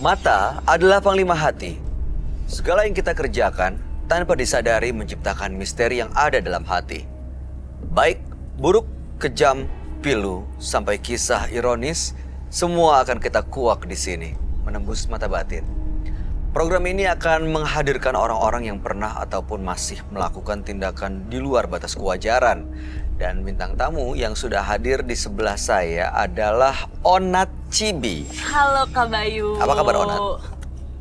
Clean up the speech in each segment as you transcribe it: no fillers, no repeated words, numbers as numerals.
Mata adalah panglima hati. Segala yang kita kerjakan tanpa disadari menciptakan misteri yang ada dalam hati. Baik, buruk, kejam, pilu, sampai kisah ironis, semua akan kita kuak di sini, menembus mata batin. Program ini akan menghadirkan orang-orang yang pernah ataupun masih melakukan tindakan di luar batas kewajaran. Dan bintang tamu yang sudah hadir di sebelah saya adalah Onat Chibi. Halo Kak Bayu. Apa kabar Onat?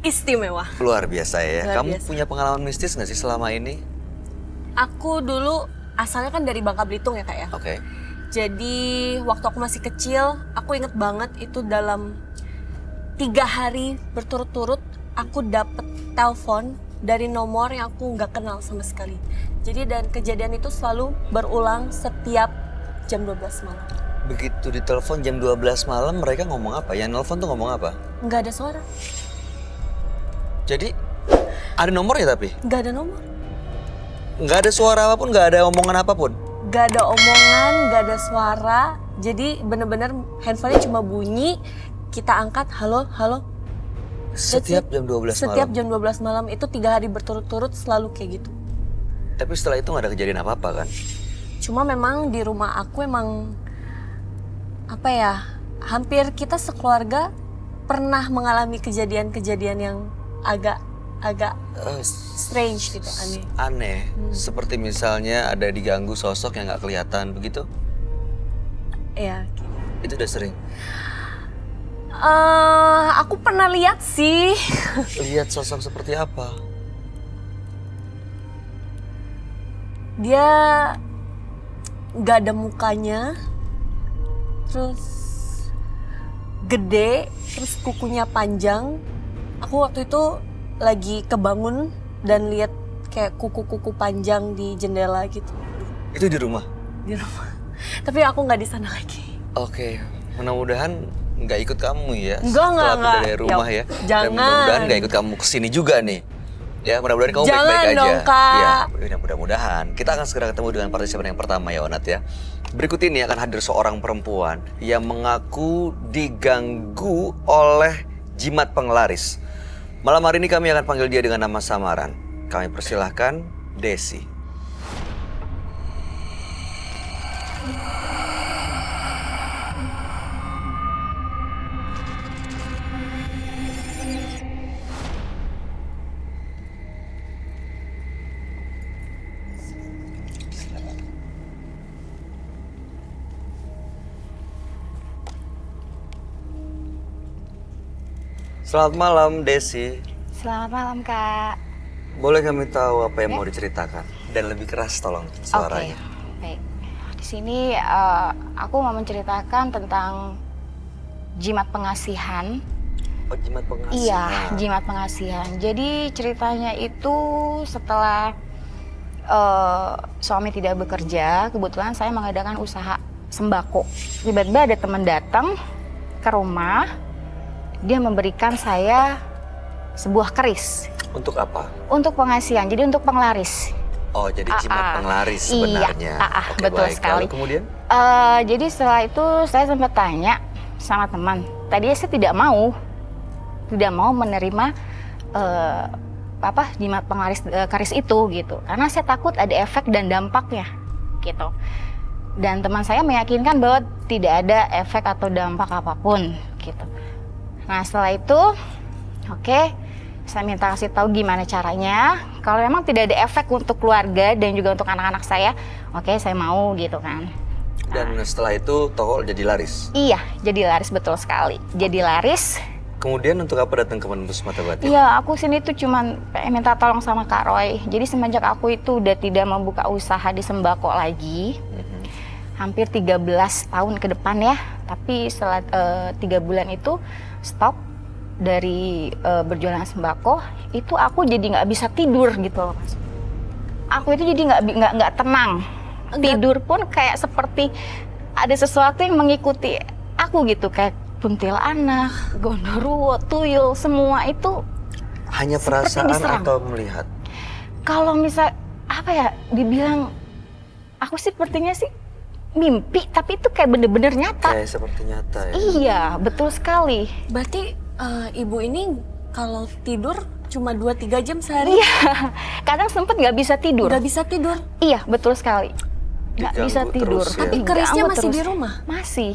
Istimewa. Luar biasa ya. Luar Kamu biasa. punya pengalaman mistis nggak sih selama ini? Aku dulu asalnya kan dari Bangka Belitung ya Kak ya. Oke. Jadi waktu aku masih kecil, aku inget banget itu dalam 3 hari berturut-turut aku dapet telepon dari nomor yang aku nggak kenal sama sekali. Jadi dan kejadian itu selalu berulang setiap jam 12 malam. Begitu ditelepon jam 12 malam, mereka ngomong apa? Yang nelpon tuh ngomong apa? Nggak ada suara, Jadi ada nomornya tapi? nggak ada nomor. Nggak ada suara apapun, nggak ada omongan apapun? Nggak ada omongan, nggak ada suara. Jadi bener-bener handphonenya cuma bunyi, kita angkat, halo, halo. Setiap jam 12 Setiap malam? jam 12 malam itu 3 hari berturut-turut selalu kayak gitu. Tapi setelah itu nggak ada kejadian apa-apa kan? Cuma memang di rumah aku emang apa ya, hampir kita sekeluarga pernah mengalami kejadian-kejadian yang agak strange gitu, aneh. Aneh, seperti misalnya ada diganggu sosok yang nggak kelihatan begitu? Ya. Itu udah sering. Aku pernah lihat sih. Lihat sosok seperti apa? Dia nggak ada mukanya, terus gede, terus kukunya panjang. Aku waktu itu lagi kebangun dan lihat kayak kuku-kuku panjang di jendela gitu Itu di rumah? di rumah. Tapi aku nggak di sana lagi. Oke, mudah-mudahan nggak ikut kamu ya. Enggak, setelah pindah enggak. dari rumah Ya, ya. jangan. Dan mudah-mudahan nggak ikut kamu kesini juga nih. Ya, mudah-mudahan kamu Jangan baik-baik aja. dong, Kak. Ya, mudah-mudahan. Kita akan segera ketemu dengan partisipan yang pertama ya, Onat ya. Berikut ini akan hadir seorang perempuan yang mengaku diganggu oleh jimat penglaris. Malam hari ini kami akan panggil dia dengan nama samaran. Kami persilahkan Desi. Selamat malam Desi. Selamat malam, Kak. Boleh kami tahu apa yang mau diceritakan? Dan lebih keras tolong suaranya. Oke, baik. Di sini aku mau menceritakan tentang jimat pengasihan. Oh, jimat pengasihan. Iya, jimat pengasihan. Jadi ceritanya itu setelah suami tidak bekerja, kebetulan saya mengadakan usaha sembako. Tiba-tiba ada teman datang ke rumah, dia memberikan saya sebuah keris. Untuk apa? Untuk pengasihan, jadi untuk penglaris. Oh, jadi jimat penglaris sebenarnya. Iya, Oke, betul baik. sekali. Lalu kemudian? Jadi setelah itu saya sempat tanya sama teman. Tadinya saya tidak mau menerima jimat penglaris keris itu gitu, karena saya takut ada efek dan dampaknya gitu. Dan teman saya meyakinkan bahwa tidak ada efek atau dampak apapun gitu. Nah setelah itu, oke, saya minta kasih tahu gimana caranya. Kalau memang tidak ada efek untuk keluarga dan juga untuk anak-anak saya, oke, saya mau gitu kan. Dan setelah itu toko jadi laris? Iya, jadi laris, betul sekali. Jadi laris. Kemudian untuk apa datang ke Menembus Mata Batin? Iya, aku sini tuh cuman pengen minta tolong sama Kak Roy. Jadi semenjak aku itu udah tidak membuka usaha di sembako lagi, hampir 13 tahun ke depan ya. Tapi setelah 3 bulan itu stop dari berjualan sembako, itu aku jadi nggak bisa tidur gitu loh, Mas. Aku itu jadi nggak tenang. Tidur pun kayak seperti ada sesuatu yang mengikuti aku gitu, kayak kuntilanak, gondoruo, tuyul, semua itu. Hanya seperti perasaan diserang. atau melihat? Kalau misal apa ya, dibilang aku sih sepertinya sih mimpi, tapi itu kayak bener-bener nyata. Kayak seperti nyata ya? Iya, betul sekali. Berarti Ibu ini kalau tidur cuma 2-3 jam sehari. Iya, kadang sempet nggak bisa tidur. Nggak bisa tidur. Iya, betul sekali. Nggak Diganggu bisa tidur. terus ya. Tapi Diganggu kerisnya masih terus. di rumah? Masih.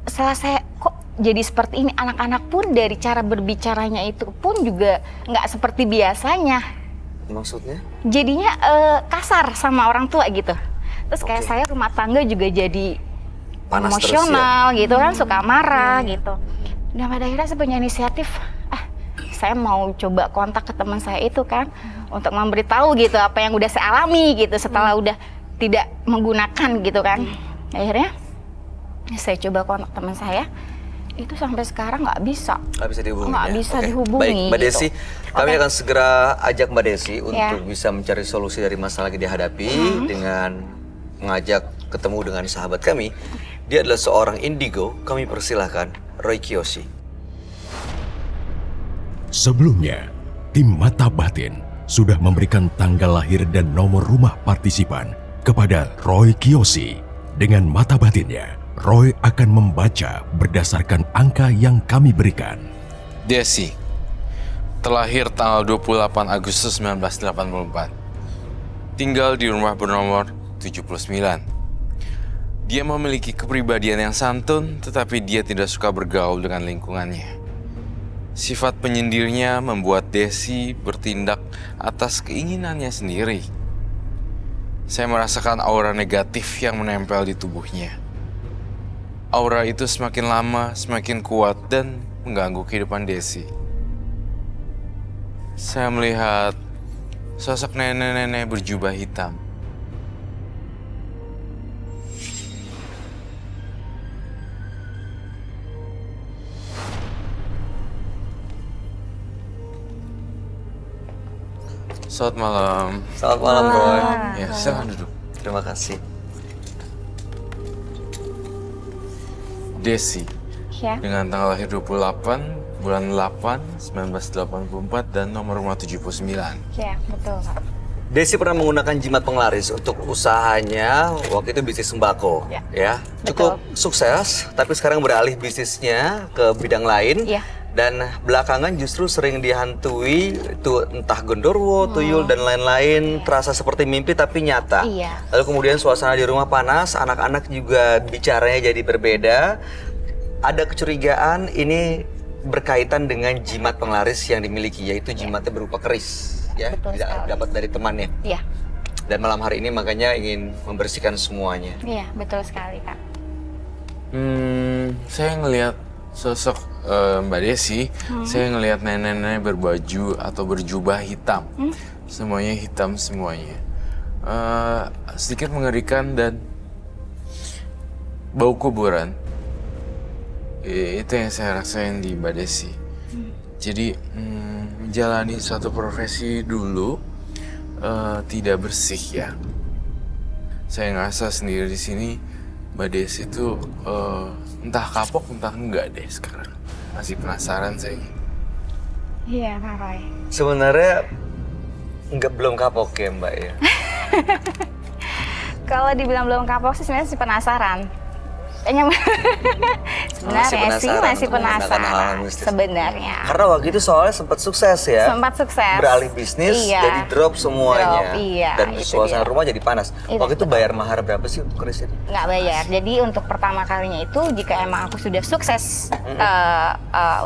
Setelah saya kok jadi seperti ini, anak-anak pun dari cara berbicaranya itu pun juga nggak seperti biasanya. Maksudnya? Jadinya kasar sama orang tua gitu. Terus kayak Oke. saya rumah tangga juga jadi Panas emosional gitu kan, suka marah gitu. Dan pada akhirnya saya punya inisiatif, saya mau coba kontak ke teman saya itu kan, untuk memberitahu gitu apa yang udah saya alami gitu setelah udah tidak menggunakan gitu kan. Akhirnya saya coba kontak teman saya, itu sampai sekarang nggak bisa. Nggak bisa dihubungi. Nggak ya? bisa Oke. dihubungi, Baik, Mbak gitu. Desi, kami Oke. akan segera ajak Mbak Desi untuk Ya. bisa mencari solusi dari masalah yang dihadapi dengan mengajak ketemu dengan sahabat kami. Dia adalah seorang indigo. Kami persilahkan Roy Kiyoshi. Sebelumnya, tim Mata Batin sudah memberikan tanggal lahir dan nomor rumah partisipan kepada Roy Kiyoshi. Dengan mata batinnya, Roy akan membaca berdasarkan angka yang kami berikan. Desi, terlahir tanggal 28 Agustus 1984. Tinggal di rumah bernomor 79. Dia memiliki kepribadian yang santun, tetapi dia tidak suka bergaul dengan lingkungannya. Sifat penyindirnya membuat Desi bertindak atas keinginannya sendiri. Saya merasakan aura negatif yang menempel di tubuhnya. Aura itu semakin lama semakin kuat dan mengganggu kehidupan Desi. Saya melihat sosok nenek-nenek berjubah hitam. Selamat malam. Selamat malam, Roy. Ya, silakan duduk. Terima kasih. Desi, Ya. dengan tanggal lahir 28, bulan 8, 1984, dan nomor rumah 79. Ya, betul Pak. Desi pernah menggunakan jimat penglaris untuk usahanya waktu itu bisnis sembako, Ya, cukup sukses, tapi sekarang beralih bisnisnya ke bidang lain. Ya. Dan belakangan justru sering dihantui itu entah genderuwo, tuyul dan lain-lain, terasa seperti mimpi tapi nyata. Iya. Lalu kemudian suasana di rumah panas, anak-anak juga bicaranya jadi berbeda. Ada kecurigaan ini berkaitan dengan jimat penglaris yang dimiliki, yaitu jimatnya berupa keris, ya, Betul tidak sekali. dapat dari temannya. Iya. Dan malam hari ini makanya ingin membersihkan semuanya. Iya, betul sekali Kak. Saya ngelihat sosok Mbak Desi, saya ngelihat nenek-nenek berbaju atau berjubah hitam. Semuanya hitam semuanya. Sedikit mengerikan dan bau kuburan. Itu yang saya rasain di Mbak Desi. Jadi menjalani suatu profesi dulu tidak bersih ya. Saya ngerasa sendiri di sini Mbak Desi itu entah kapok entah enggak deh sekarang. Masih penasaran saya. Iya Kak Roy. Sebenarnya belum kapok ya Mbak ya. Kalau dibilang belum kapok sih sebenarnya masih penasaran. Kayaknya sebenarnya sih masih untuk menggunakan hal-hal penasaran mistis. sebenarnya. Karena waktu itu soalnya sempat sukses ya. Sempat sukses. Beralih bisnis, Iya. jadi drop semuanya. Drop, iya, Dan itu suasana dia. rumah jadi panas. Itu Waktu itu betul. bayar mahar berapa sih untuk keris itu? Nggak bayar. Jadi untuk pertama kalinya itu jika emang aku sudah sukses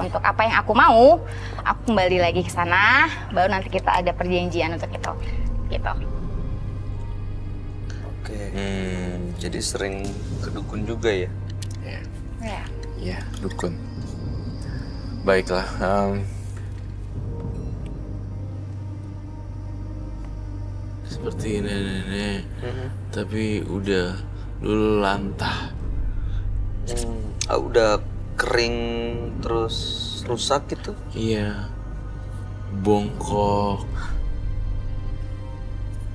untuk apa yang aku mau, aku kembali lagi ke sana, baru nanti kita ada perjanjian untuk itu. Gitu. Oke. Jadi sering ke dukun juga ya? Ya, Ya. ya dukun. Baiklah. Seperti nenek-nenek, tapi udah lulu lantah. Udah kering terus rusak gitu? Iya, bongkok.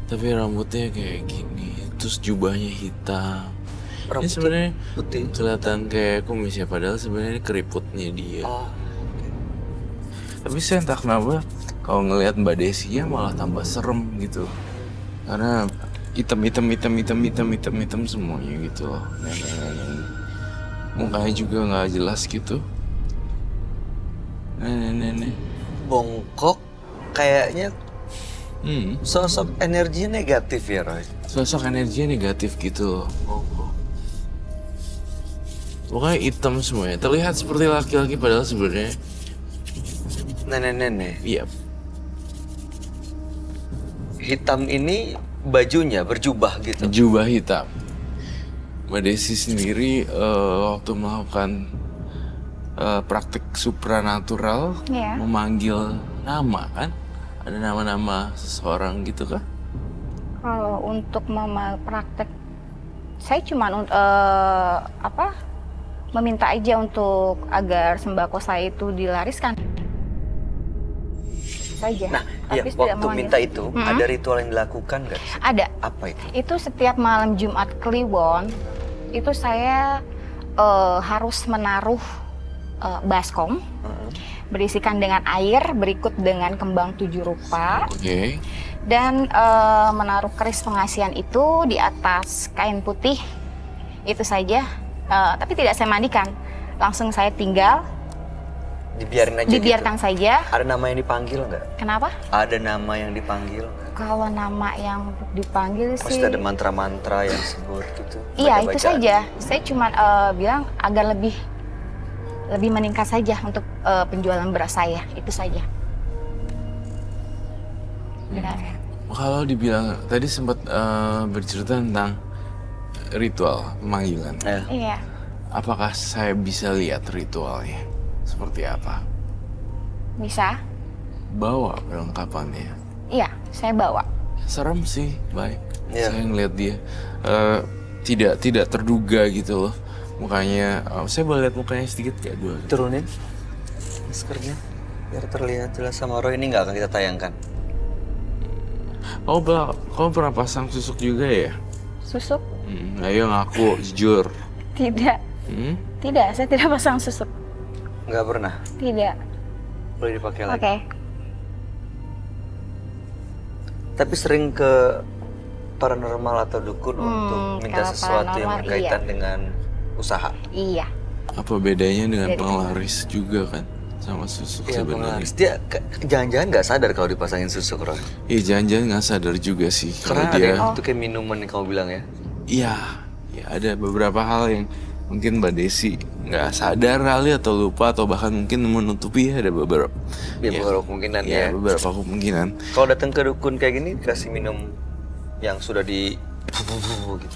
Tapi rambutnya kayak gini, terus jubahnya hitam. Ini Rambutnya sebenarnya putih. kelihatan kayak kumis ya, padahal sebenarnya ini keriputnya dia. Oh. Tapi saya entah kenapa kalau ngelihat Mbak Desi ya malah tambah serem gitu. Karena hitam semuanya gitu loh. Nenek-nenek. Mukanya juga nggak jelas gitu. Nenek-nenek. Bongkok, kayaknya sosok energinya negatif ya, Roy. Sosok energinya negatif gitu. Pokoknya hitam semuanya. Terlihat seperti laki-laki padahal sebenarnya Nenek-nenek. iya. Hitam ini bajunya berjubah gitu. Jubah hitam. Mbak Desi sendiri waktu melakukan praktik supranatural Iya. memanggil nama kan? Ada nama-nama seseorang gitu kah? Kalau untuk mama praktek, saya cuma meminta aja untuk agar sembako saya itu dilariskan saja. Nah, Tapi ya, tidak waktu memanggil. minta itu, ada ritual yang dilakukan nggak? Ada. Apa itu? Itu setiap malam Jumat Kliwon itu saya harus menaruh baskom berisikan dengan air, berikut dengan kembang 7 rupa, Oke. dan menaruh keris pengasihan itu di atas kain putih. Itu saja. Tapi tidak saya mandikan, langsung saya tinggal, Dibiarin aja dibiarkan gitu? saja. Ada nama yang dipanggil nggak? Kenapa? Ada nama yang dipanggil nggak? Kalau nama yang dipanggil sih, Pasti ada mantra-mantra yang sebut gitu? iya itu Baca-bacaan. saja. Saya cuma bilang agar lebih meningkat saja untuk penjualan beras saya, itu saja. Benar. Kalau dibilang tadi sempat bercerita tentang ritual pemanggilan. Ya. Iya. Apakah saya bisa lihat ritualnya? Seperti apa? Bisa? Bawa perlengkapannya. Iya, saya bawa. Serem sih, baik. Iya. Saya ngeliat dia tidak terduga gitu loh. Mukanya, saya boleh lihat mukanya sedikit kayak dua. Turunin maskernya biar terlihat jelas sama Roy. Ini nggak akan kita tayangkan. Kamu pernah pasang susuk juga ya? Susuk? Ayo ngaku, jujur. Tidak. Hmm? Tidak, saya tidak pasang susuk. Nggak pernah. Tidak. Boleh dipakai Oke. lagi. Tapi sering ke paranormal atau dukun untuk minta kalau sesuatu yang paranormal, berkaitan dengan usaha. Iya. Apa bedanya dengan Dari penglaris juga kan? Sama susuk Iya, sebenarnya. penglaris. Dia jangan-jangan nggak sadar kalau dipasangin susuk, Roy. Iya, jangan-jangan nggak sadar juga sih kalau Karena ada dia. yang itu kayak minuman yang kamu bilang ya. Iya, ya ada beberapa hal yang mungkin Mbak Desi nggak sadar kali atau lupa atau bahkan mungkin menutupi, ada beberapa. Ya, beberapa kemungkinan Ya, ya. beberapa kemungkinan. Kalau datang ke dukun kayak gini dikasih minum yang sudah di gitu.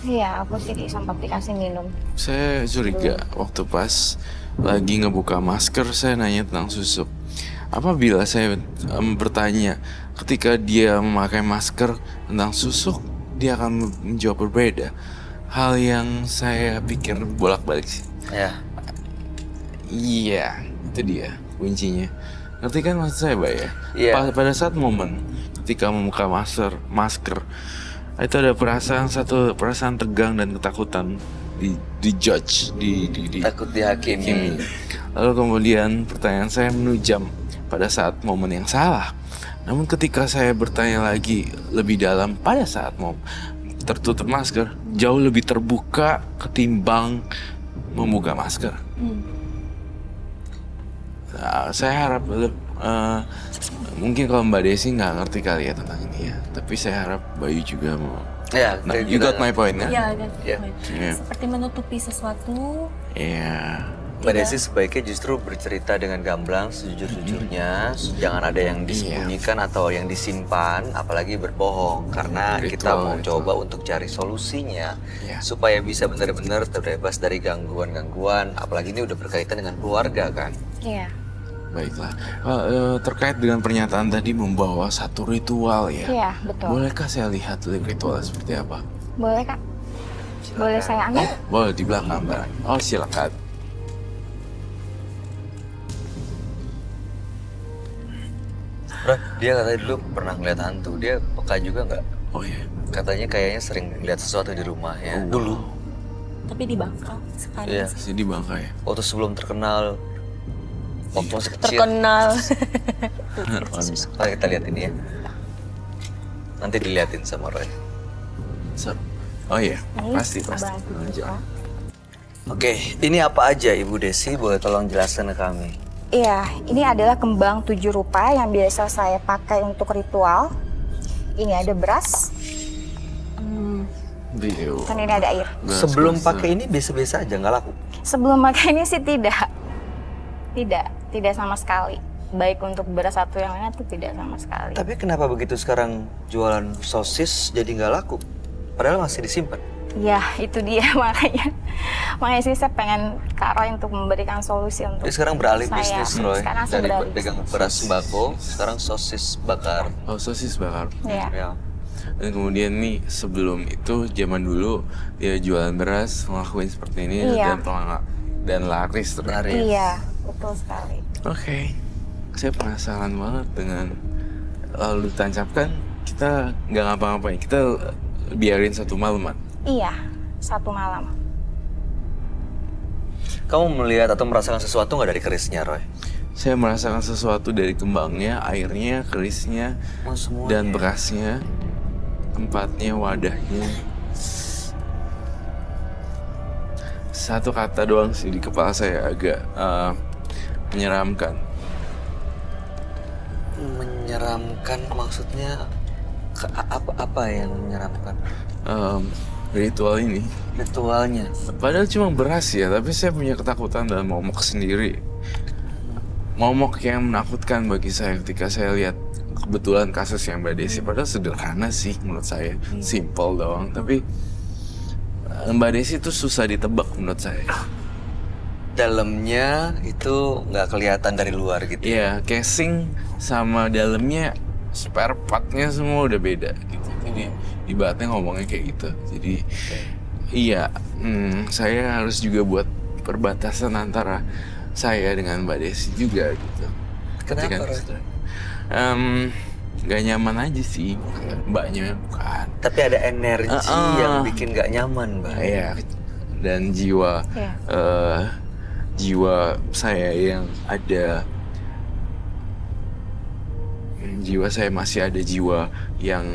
Iya, aku sih sempat dikasih minum. Saya curiga waktu pas lagi ngebuka masker saya nanya tentang susuk. Apabila saya bertanya ketika dia memakai masker tentang susuk, dia akan menjawab berbeda. Hal yang saya pikir bolak-balik sih. Ya. Iya, itu dia kuncinya. Ngerti kan maksud saya, Mbak ya? Iya. Pada saat momen ketika membuka masker, itu ada perasaan tegang dan ketakutan di judge, di Takut dihakimi. Lalu kemudian pertanyaan saya menujam pada saat momen yang salah. Namun ketika saya bertanya lagi lebih dalam pada saat mau tertutup masker, jauh lebih terbuka ketimbang membuka masker. Nah, saya harap mungkin kalau Mbak Desi nggak ngerti kali ya tentang ini ya, tapi saya harap Bayu juga mau. Ya, Nah, kayak you kita- got my point kan? Iya, kan? Iya. Iya. Seperti menutupi sesuatu. Iya. Mbak Desi sebaiknya justru bercerita dengan gamblang sejujur-jujurnya. Jangan ada yang disembunyikan atau yang disimpan, apalagi berbohong. Karena kita mau coba untuk cari solusinya supaya bisa benar-benar terbebas dari gangguan-gangguan. Apalagi ini udah berkaitan dengan keluarga kan. Iya. Baiklah. Terkait dengan pernyataan tadi membawa satu ritual ya. Iya, betul. Bolehkah saya lihat ritualnya seperti apa? Boleh, Kak? Boleh saya ambil? Boleh di belakang, Mbak. Oh, silakan. Bro, dia katanya dulu pernah ngeliat hantu. Dia peka juga nggak? Oh iya. Katanya kayaknya sering lihat sesuatu di rumahnya. Dulu. Tapi di Bangka sekarang. Iya. Masih di Bangka ya. Waktu sebelum terkenal. Waktu masih kecil. Terkenal. Mari kita lihat ini ya. Nanti diliatin sama Roy. Oh iya, Ini pasti. baju, Kak. Oke, ini apa aja Ibu Desi? Boleh tolong jelaskan ke kami. Iya, ini adalah kembang 7 rupa yang biasa saya pakai untuk ritual. Ini ada beras, dan ini ada air. Sebelum pakai ini biasa-biasa aja, nggak laku. Sebelum pakai ini sih tidak sama sekali. Baik untuk beras satu yang lain itu tidak sama sekali. Tapi kenapa begitu sekarang jualan sosis jadi nggak laku? Padahal masih disimpan. Ya, itu dia makanya sih saya pengen Kak Roy untuk memberikan solusi untuk Jadi sekarang beralih saya. bisnis, Roy. Sekarang saya Dari beralih pedagang beras sembako, sekarang sosis bakar. Oh, sosis bakar. Iya. Ya. Dan kemudian nih sebelum itu zaman dulu dia jualan beras ngelakuin seperti ini Iya. dan pelanggan dan laris terus. Laris. Iya, betul sekali. Oke, saya penasaran banget dengan lalu tancapkan kita nggak ngapa-ngapain, kita biarin 1 malaman. Iya, 1 malam. Kamu melihat atau merasakan sesuatu nggak dari kerisnya, Roy? Saya merasakan sesuatu dari kembangnya, airnya, kerisnya, Oh, semuanya. dan bekasnya, tempatnya, wadahnya. Satu kata doang sih di kepala saya agak menyeramkan. Menyeramkan maksudnya apa yang menyeramkan? Ritual ini. Ritualnya. Padahal cuma beras ya, tapi saya punya ketakutan dan momok sendiri. Momok yang menakutkan bagi saya ketika saya lihat kebetulan kasus yang Mbak Desi. Padahal sederhana sih menurut saya, simple doang. Tapi Mbak Desi itu susah ditebak menurut saya. Dalamnya itu nggak kelihatan dari luar gitu. Iya, casing sama dalamnya, spare partnya semua udah beda gitu. Jadi ibaratnya ngomongnya kayak gitu. Jadi iya, saya harus juga buat perbatasan antara saya dengan Mbak Desi juga gitu. Kenapa, Roy? Gak nyaman aja sih, mbaknya bukan. Tapi ada energi yang bikin nggak nyaman, Mbak. Iya, dan jiwa Iya. jiwa saya yang ada, jiwa saya masih ada jiwa yang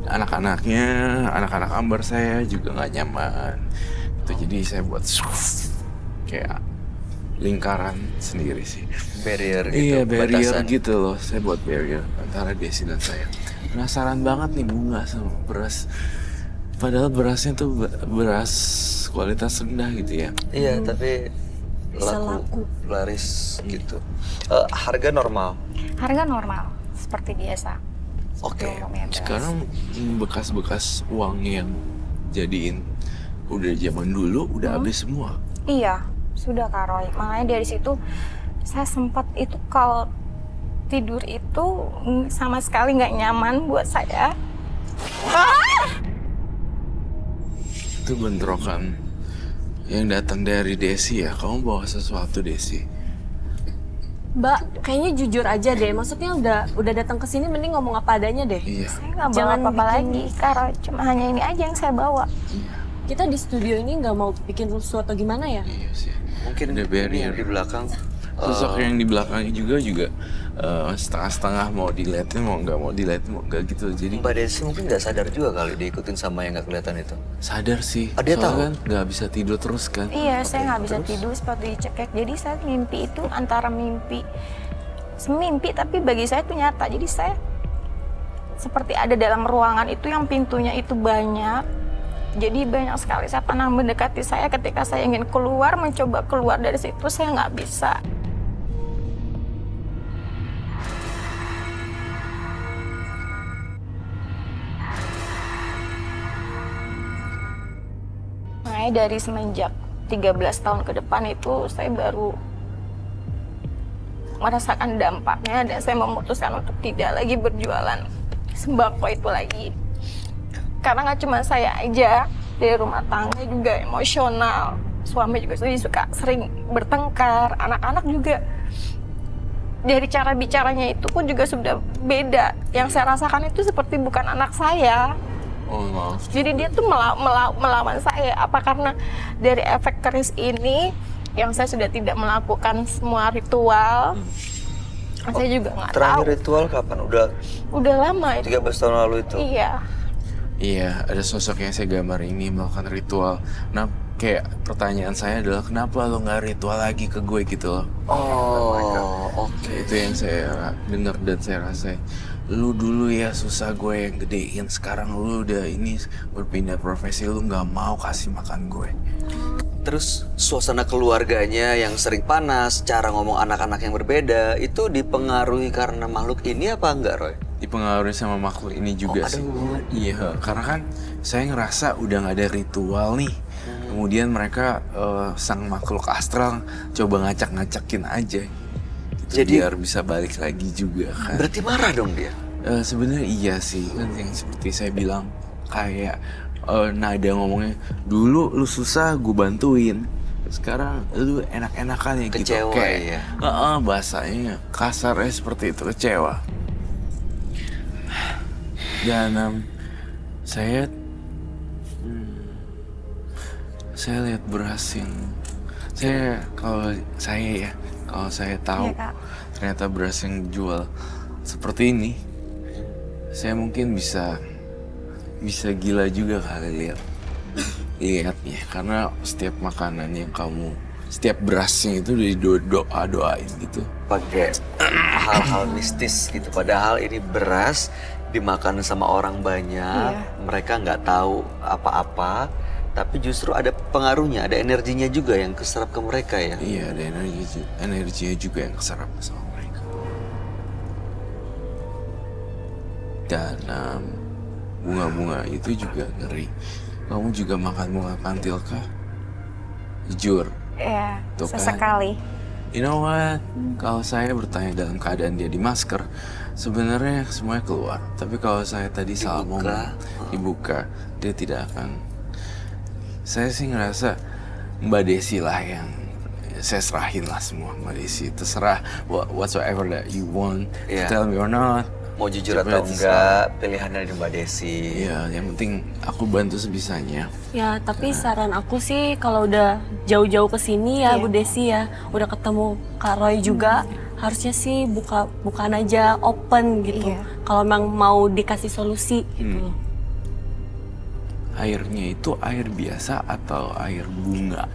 anak-anaknya, anak-anak Ambar saya juga nggak nyaman. Itu jadi saya buat kayak lingkaran sendiri sih. Barrier gitu. Iya, barrier batasan. gitu loh. Saya buat barrier antara Desi dan saya. Penasaran banget nih bunga sama beras. Padahal berasnya tuh beras kualitas rendah gitu ya. Iya, tapi Bisa laku. laris gitu. Harga normal. Harga normal seperti biasa. Oke. Sekarang bekas-bekas uang yang jadiin udah zaman dulu udah habis semua. Iya, sudah Kak Roy. Makanya dari situ saya sempat itu kalau tidur itu sama sekali nggak nyaman buat saya. Itu bentrokan yang datang dari Desi ya. Kamu bawa sesuatu Desi. Mbak, kayaknya jujur aja deh. Maksudnya udah datang ke sini mending ngomong apa adanya deh. Iya. Saya nggak bawa Jangan apa-apa bikin- lagi, Kak Roy. Cuma hanya ini aja yang saya bawa. Kita di studio ini nggak mau bikin rusuh atau gimana ya? Iya sih. Mungkin ada ini barrier yang di belakang. Sosok yang di belakangnya juga setengah-setengah, mau diliatin mau diliatin mau nggak gitu. Jadi Mbak Desi mungkin nggak sadar juga kali diikutin sama yang nggak kelihatan itu. sadar sih. Dia Soalnya tahu? kan nggak bisa tidur terus kan. Iya, saya nggak bisa tidur seperti dicekek. Jadi saya mimpi itu antara semimpi tapi bagi saya itu nyata. Jadi saya seperti ada dalam ruangan itu yang pintunya itu banyak. Jadi banyak sekali setan yang mendekati saya ketika saya ingin keluar, mencoba keluar dari situ, saya nggak bisa. Makanya dari semenjak 13 tahun ke depan itu saya baru merasakan dampaknya dan saya memutuskan untuk tidak lagi berjualan sembako itu lagi. Karena nggak cuma saya aja, dari rumah tangga juga emosional. Suami juga suka sering bertengkar, anak-anak juga. Dari cara bicaranya itu pun juga sudah beda. Yang saya rasakan itu seperti bukan anak saya. Oh maaf. Jadi dia tuh melawan saya. Apa karena dari efek keris ini yang saya sudah tidak melakukan semua ritual? Saya juga nggak tahu. Terakhir ritual kapan? Udah lama itu. 13 tahun lalu itu. Iya. Iya, ada sosok yang saya gambar ini melakukan ritual. Nah, kayak pertanyaan saya adalah kenapa lo nggak ritual lagi ke gue gitu loh. Oh, oke. Itu yang saya dengar dan saya rasain. Lu dulu ya susah gue yang gedein, sekarang lu udah ini berpindah profesi, lu nggak mau kasih makan gue. Terus suasana keluarganya yang sering panas, cara ngomong anak-anak yang berbeda, itu dipengaruhi karena makhluk ini apa enggak, Roy? Dipengaruhi sama makhluk ini juga ada sih. hubungan. Iya, karena kan saya ngerasa udah nggak ada ritual nih. Kemudian mereka sang makhluk astral coba ngacak-ngacakin aja. Gitu, Jadi- biar bisa balik lagi juga kan. Berarti marah dong dia? Sebenarnya iya sih, kan yang seperti saya bilang kayak nada ngomongnya dulu lu susah gue bantuin, sekarang lu enak-enakan ya gitu. Kecewa Kayak, ya? bahasanya kasarnya seperti itu, kecewa. Dan saya lihat beras yang kalau saya tahu Iya, Kak. ternyata beras yang jual seperti ini, saya mungkin bisa gila juga kali lihatnya, karena setiap makanan yang setiap berasnya itu doain gitu. Pakai hal-hal mistis gitu. Padahal ini beras dimakan sama orang banyak, mereka nggak tahu apa-apa, tapi justru ada pengaruhnya, ada energinya juga yang keserap ke mereka ya. Iya, ada energinya juga yang keserap sama mereka. Dan bunga-bunga itu juga ngeri. Kamu juga makan bunga kantil kah? Jujur. Ya, Tuh kan. sesekali. You know what? Kalau saya bertanya dalam keadaan dia di masker, sebenarnya semuanya keluar. Tapi kalau saya tadi salah ngomong, dibuka, dia tidak akan. Saya sih ngerasa Mbak Desi lah yang saya serahin lah semua, Mbak Desi. Terserah whatsoever that you want Iya. to tell me or not. Mau jujur Coba atau enggak, pilihannya di Mbak Desi. Iya, yang penting aku bantu sebisanya. Ya, tapi saran aku sih kalau udah jauh-jauh ke sini ya, Iya. Bu Desi ya, udah ketemu Kak Roy juga, harusnya sih bukaan aja, open gitu. Iya. Kalau memang mau dikasih solusi gitu. Airnya itu air biasa atau air bunga?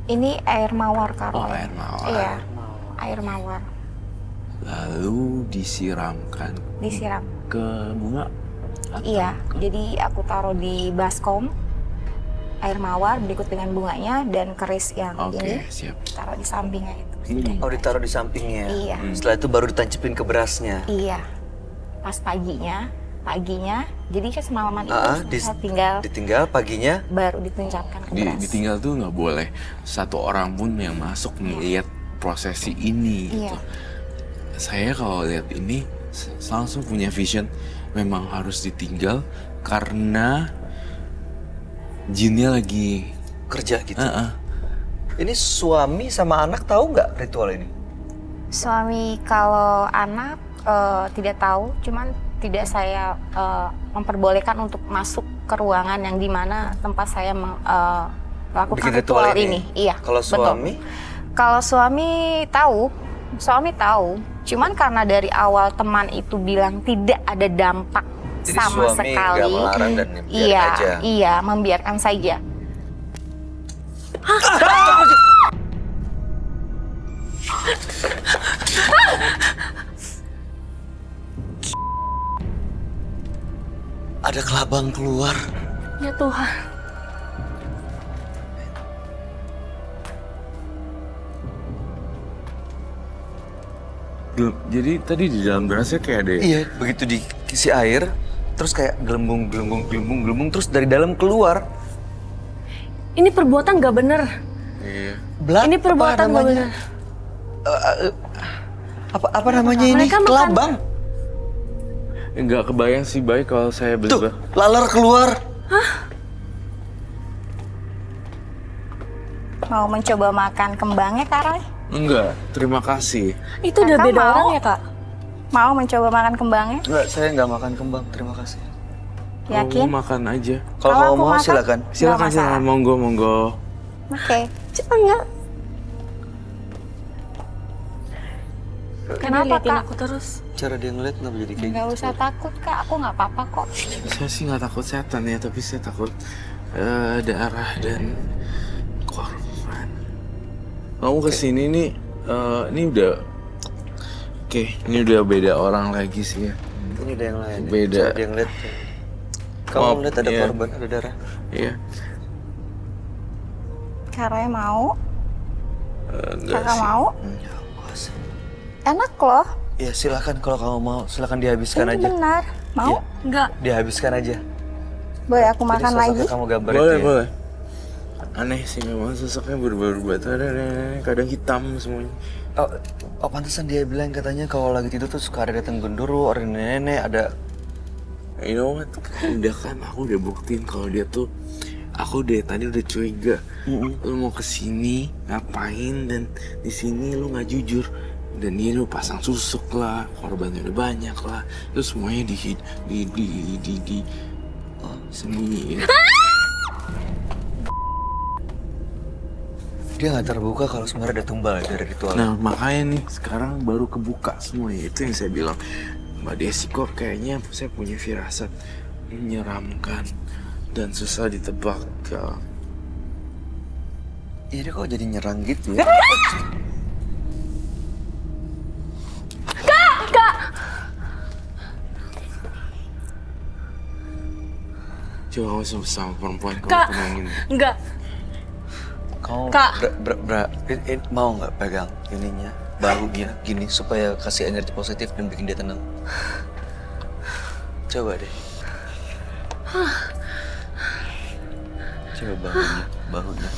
Ini air mawar, Kak Oh, Roy. air mawar. Iya, air mawar. Lalu disiramkan Disiram. ke bunga? Atau Iya, jadi aku taruh di baskom, air mawar berikut dengan bunganya dan keris yang Oke, ini siap. taruh di sampingnya itu. Oh, ditaruh di sampingnya. Iya. Setelah itu baru ditancapin ke berasnya. Iya, pas paginya, jadi saya semalaman itu saya ditinggal paginya. baru dituncapkan ke beras. Ditinggal tuh nggak boleh satu orang pun yang masuk ngeliat prosesi ini Iya. gitu. Saya kalau lihat ini langsung punya vision, memang harus ditinggal karena jinnya lagi Kerja gitu. Heeh. Ini suami sama anak tahu nggak ritual ini? Suami kalau anak tidak tahu, cuman tidak saya memperbolehkan untuk masuk ke ruangan yang dimana tempat saya melakukan Bikin ritual ini. Iya. Kalau betul. suami? Kalau suami tahu, cuman karena dari awal teman itu bilang tidak ada dampak Jadi sama suami sekali. nggak melarang dan biarin Iya, aja. iya, membiarkan saja. Ada kelabang keluar. Ya Tuhan. Jadi tadi di dalam berasnya kayak ada Iya, begitu diisi air, terus kayak gelembung, terus dari dalam keluar. Ini perbuatan nggak bener. Iya. Ini perbuatan nggak bener. Apa namanya ini? Mereka makan- Kelabang. Nggak kebayang sih baik kalau saya Tuh, beli. laler keluar. Mau mencoba makan kembangnya, Kak Roy? Enggak, terima kasih. Itu udah Kakak beda mau? orang ya, Kak? Mau mencoba makan kembangnya? Enggak, saya nggak makan kembang, terima kasih. Yakin? Kamu makan aja. Kalau Kalau kamu aku mau makan? silakan. Silakan, masalah. silakan, monggo. Oke. Jangan. Kenapa, Liatin Kak? aku terus. Cara dia ngeliat nggak jadi kayak Nggak gitu. usah takut, Kak. Aku nggak apa-apa kok. Saya sih nggak takut setan ya, tapi saya takut darah dan Kamu kesini nih, ini udah... Oke, ini udah beda orang lagi sih ya. Ini ada yang lain. Beda. Ada yang lihat. Kamu Maaf, lihat ada iya. korban, ada darah. Iya. Karoy mau? Enggak Kakak sih. mau? Ya, awas. Enak loh. Ya silakan kalau kamu mau, silakan dihabiskan Ini aja. benar. Mau? Iya. Enggak. Dihabiskan aja. Boleh aku makan Jadi sosoknya lagi? kamu gambar Boleh, itu ya. boleh. Aneh sih memang sosoknya berubah-ubah tuh ada kadang hitam semuanya. Oh, pantesan dia bilang katanya kalau lagi tidur tuh suka ada datang genduru, orang nenek, ada. You know what? Udah kan aku udah buktiin kalau dia tuh aku dari tadi udah curiga. Lu mau kesini ngapain dan di sini lu nggak jujur dan dia udah pasang susuk lah, korbannya udah banyak lah, terus semuanya sembunyiin. Dia nggak terbuka kalau sebenarnya ada tumbal dari ritual. Nah makanya nih sekarang baru kebuka semuanya, itu yang saya bilang Mbak Desi kok kayaknya saya punya firasat menyeramkan dan susah ditebak. Iya, dia kok jadi nyerang gitu ya? Coba kamu sama perempuan kamu Kak. tenangin. Enggak. Kamu Kak. mau nggak pegang ininya, bahunya gini supaya kasih energi positif dan bikin dia tenang? Coba deh. Coba bahunya.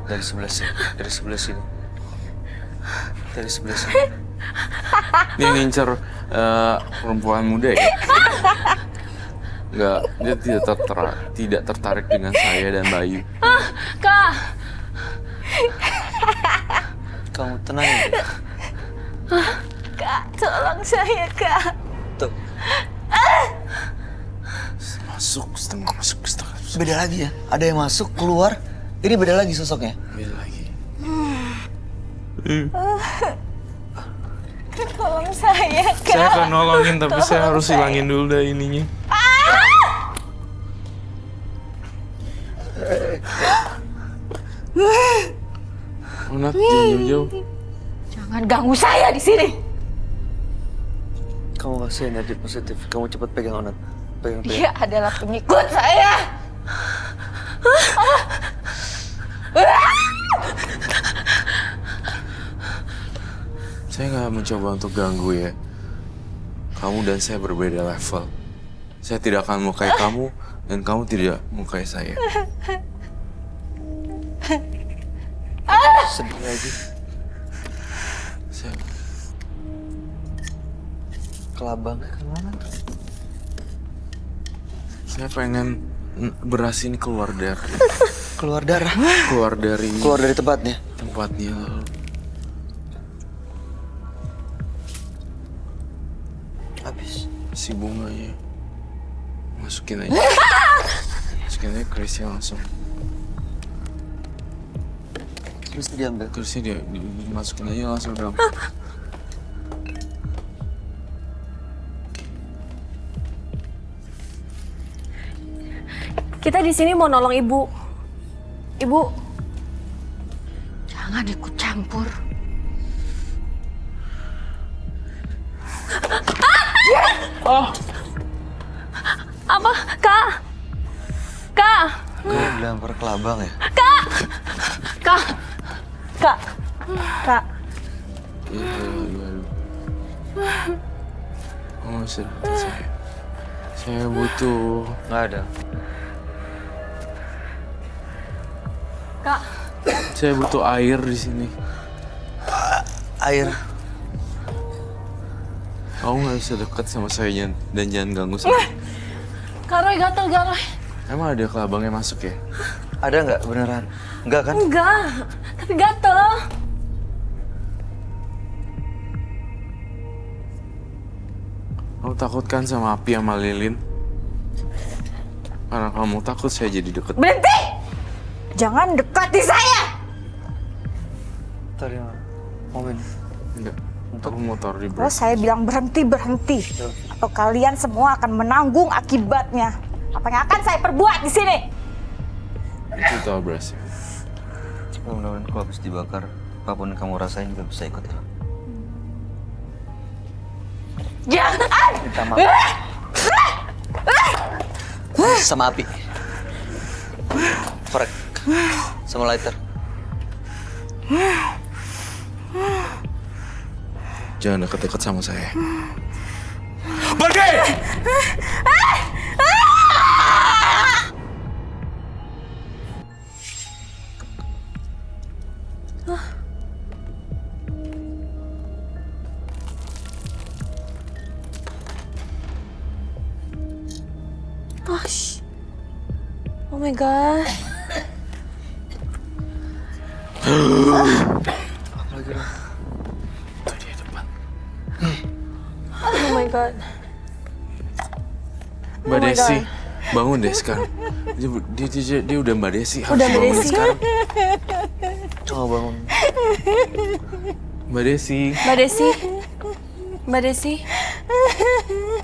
Dari sebelah sini, dari sebelah sini. Dari sebelah sini. Dia ngincer perempuan muda ya? Enggak, dia tidak tertarik dengan saya dan Bayu. Kak. Kamu tenang ya. Kak, tolong saya, Kak. Tuh, Setengah masuk. beda lagi ya. Ada yang masuk, keluar. Ini beda lagi sosoknya. Beda lagi. Tolong saya, Kak. Saya akan nolongin tapi saya harus hilangin dulu dah ininya. Onat, jangan jauh-jauh. Jangan ganggu saya di sini. Kamu kasih energi positif. Kamu cepat pegang Onat. Pegang. Dia adalah pengikut saya. Saya nggak mencoba untuk ganggu ya. Kamu dan saya berbeda level. Saya tidak akan melukai kamu dan kamu tidak melukai saya. Sedih lagi. Saya- Kelabangnya kemana? Saya pengen beras ini keluar dari Keluar darah. keluar dari Keluar dari tempatnya. tempatnya lalu. Habis. Si bunganya masukin aja. Masukin aja kerisnya langsung. Terus diambil. Kerisnya dia dimasukin aja langsung dalam. Kita di sini mau nolong ibu. Ibu, Jangan ikut campur. apa? Kak. Kak. Kamu dilempar kelabang ya? Kak. Kak. Kak. Iya. Oh, saya butuh. Nggak ada. Kak. Saya butuh air di sini. Air. Kamu nggak bisa dekat sama saya dan jangan ganggu saya. Kak Roy gatel, Kak Roy. Emang ada kelabangnya masuk ya? Ada nggak beneran? Nggak kan? Enggak, tapi gatel. Kamu takut kan sama api sama lilin? Karena kamu takut saya jadi deket. Berhenti! Jangan dekati saya! Tadi momen. Enggak. Aku mau taruh di Terus bawah. saya bilang berhenti. Atau kalian semua akan menanggung akibatnya. Apa yang akan saya perbuat di sini? Itu tahu berasnya. Mudah-mudahan kalau habis dibakar, apapun yang kamu rasain juga bisa ikut ya. Jangan! Minta maaf. Sama api. Frek. Sama lighter. Jangan deket-deket sama saya. Pergi! Gosh. Oh my god. Tuh dia depan. Oh my god. Mbak my Desi, God. bangun deh sekarang. Dia udah Mbak Desi. harus Udah Mbak bangun Desi. sekarang. Coba bangun. Mbak Desi. Mbak Desi. Mbak Desi.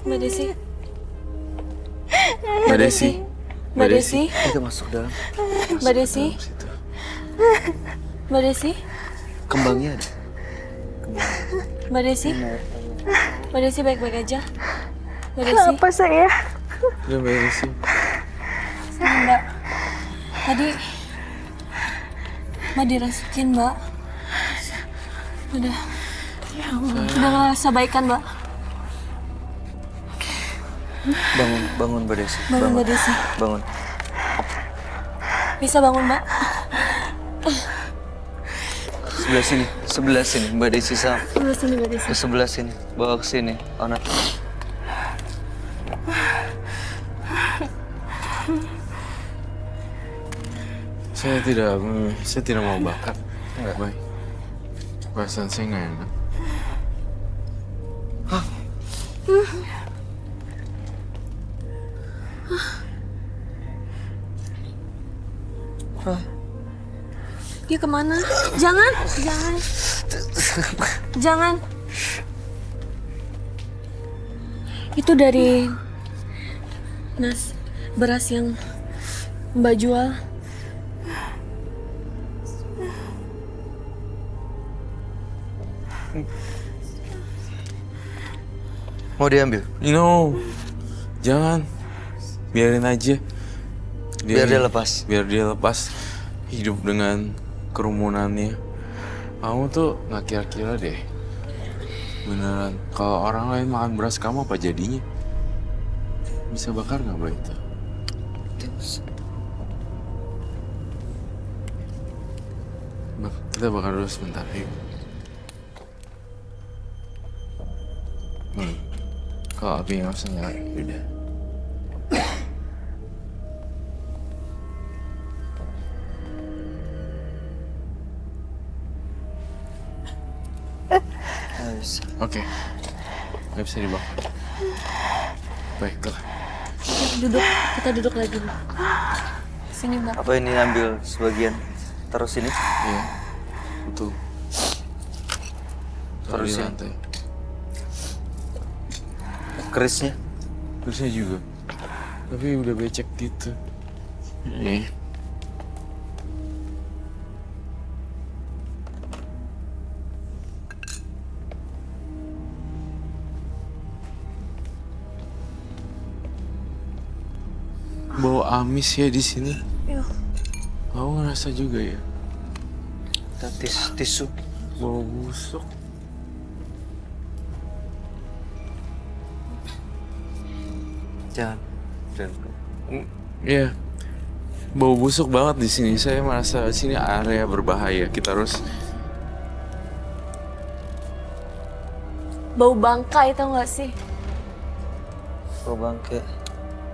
Mbak Desi. Mbak Desi. Mbak Desi. Kita masuk dalam. Mbak Desi. Situ. Mbak Desi. Kembangnya ada. Mbak Desi. Mbak Desi baik-baik aja. Mbak Desi. Kenapa saya? Udah Mbak Desi. Mbak. Tadi Mbak dirasukin, Mbak. Udah. Udah ngerasa baikan, Mbak. Bangun Mbak Desi. Bangun, Mbak Desi. Bangun. Bisa bangun, Mbak? Sebelah sini Mbak Desi sama. Sebelah sini, Mbak Desi. Ke sebelah sini, bawa ke sini. Ona. Saya tidak mau bakar. Enggak baik. Perasaan saya nggak enak. Dia kemana? Jangan, jangan. Jangan. Itu dari beras yang Mbak jual. Mau diambil? No, jangan. Biarin aja. Biar dia lepas. Biar dia lepas hidup dengan kerumunannya. Kamu tuh nggak kira-kira deh. Beneran, kalau orang lain makan beras kamu apa jadinya? Bisa bakar nggak Mbak itu? Kita bakar dulu sebentar, yuk. Kalau api nggak usah nyala, udah. Oke, nggak bisa dibakar. Baiklah. Duduk, kita duduk lagi, Mbak. Sini, Mbak. Apa ini ambil sebagian? Taruh sini. Iya, betul. Taruh di Terus ya? lantai. Kerisnya. Terusnya juga. Tapi udah becek gitu. Nih. Bau amis ya di sini. Iya. Kamu ngerasa juga ya? Kita tisu. Bau busuk. Jangan. Iya. Bau busuk banget di sini. Saya merasa sini area berbahaya. Kita harus Bau bangkai, tau gak sih? Bau bangke.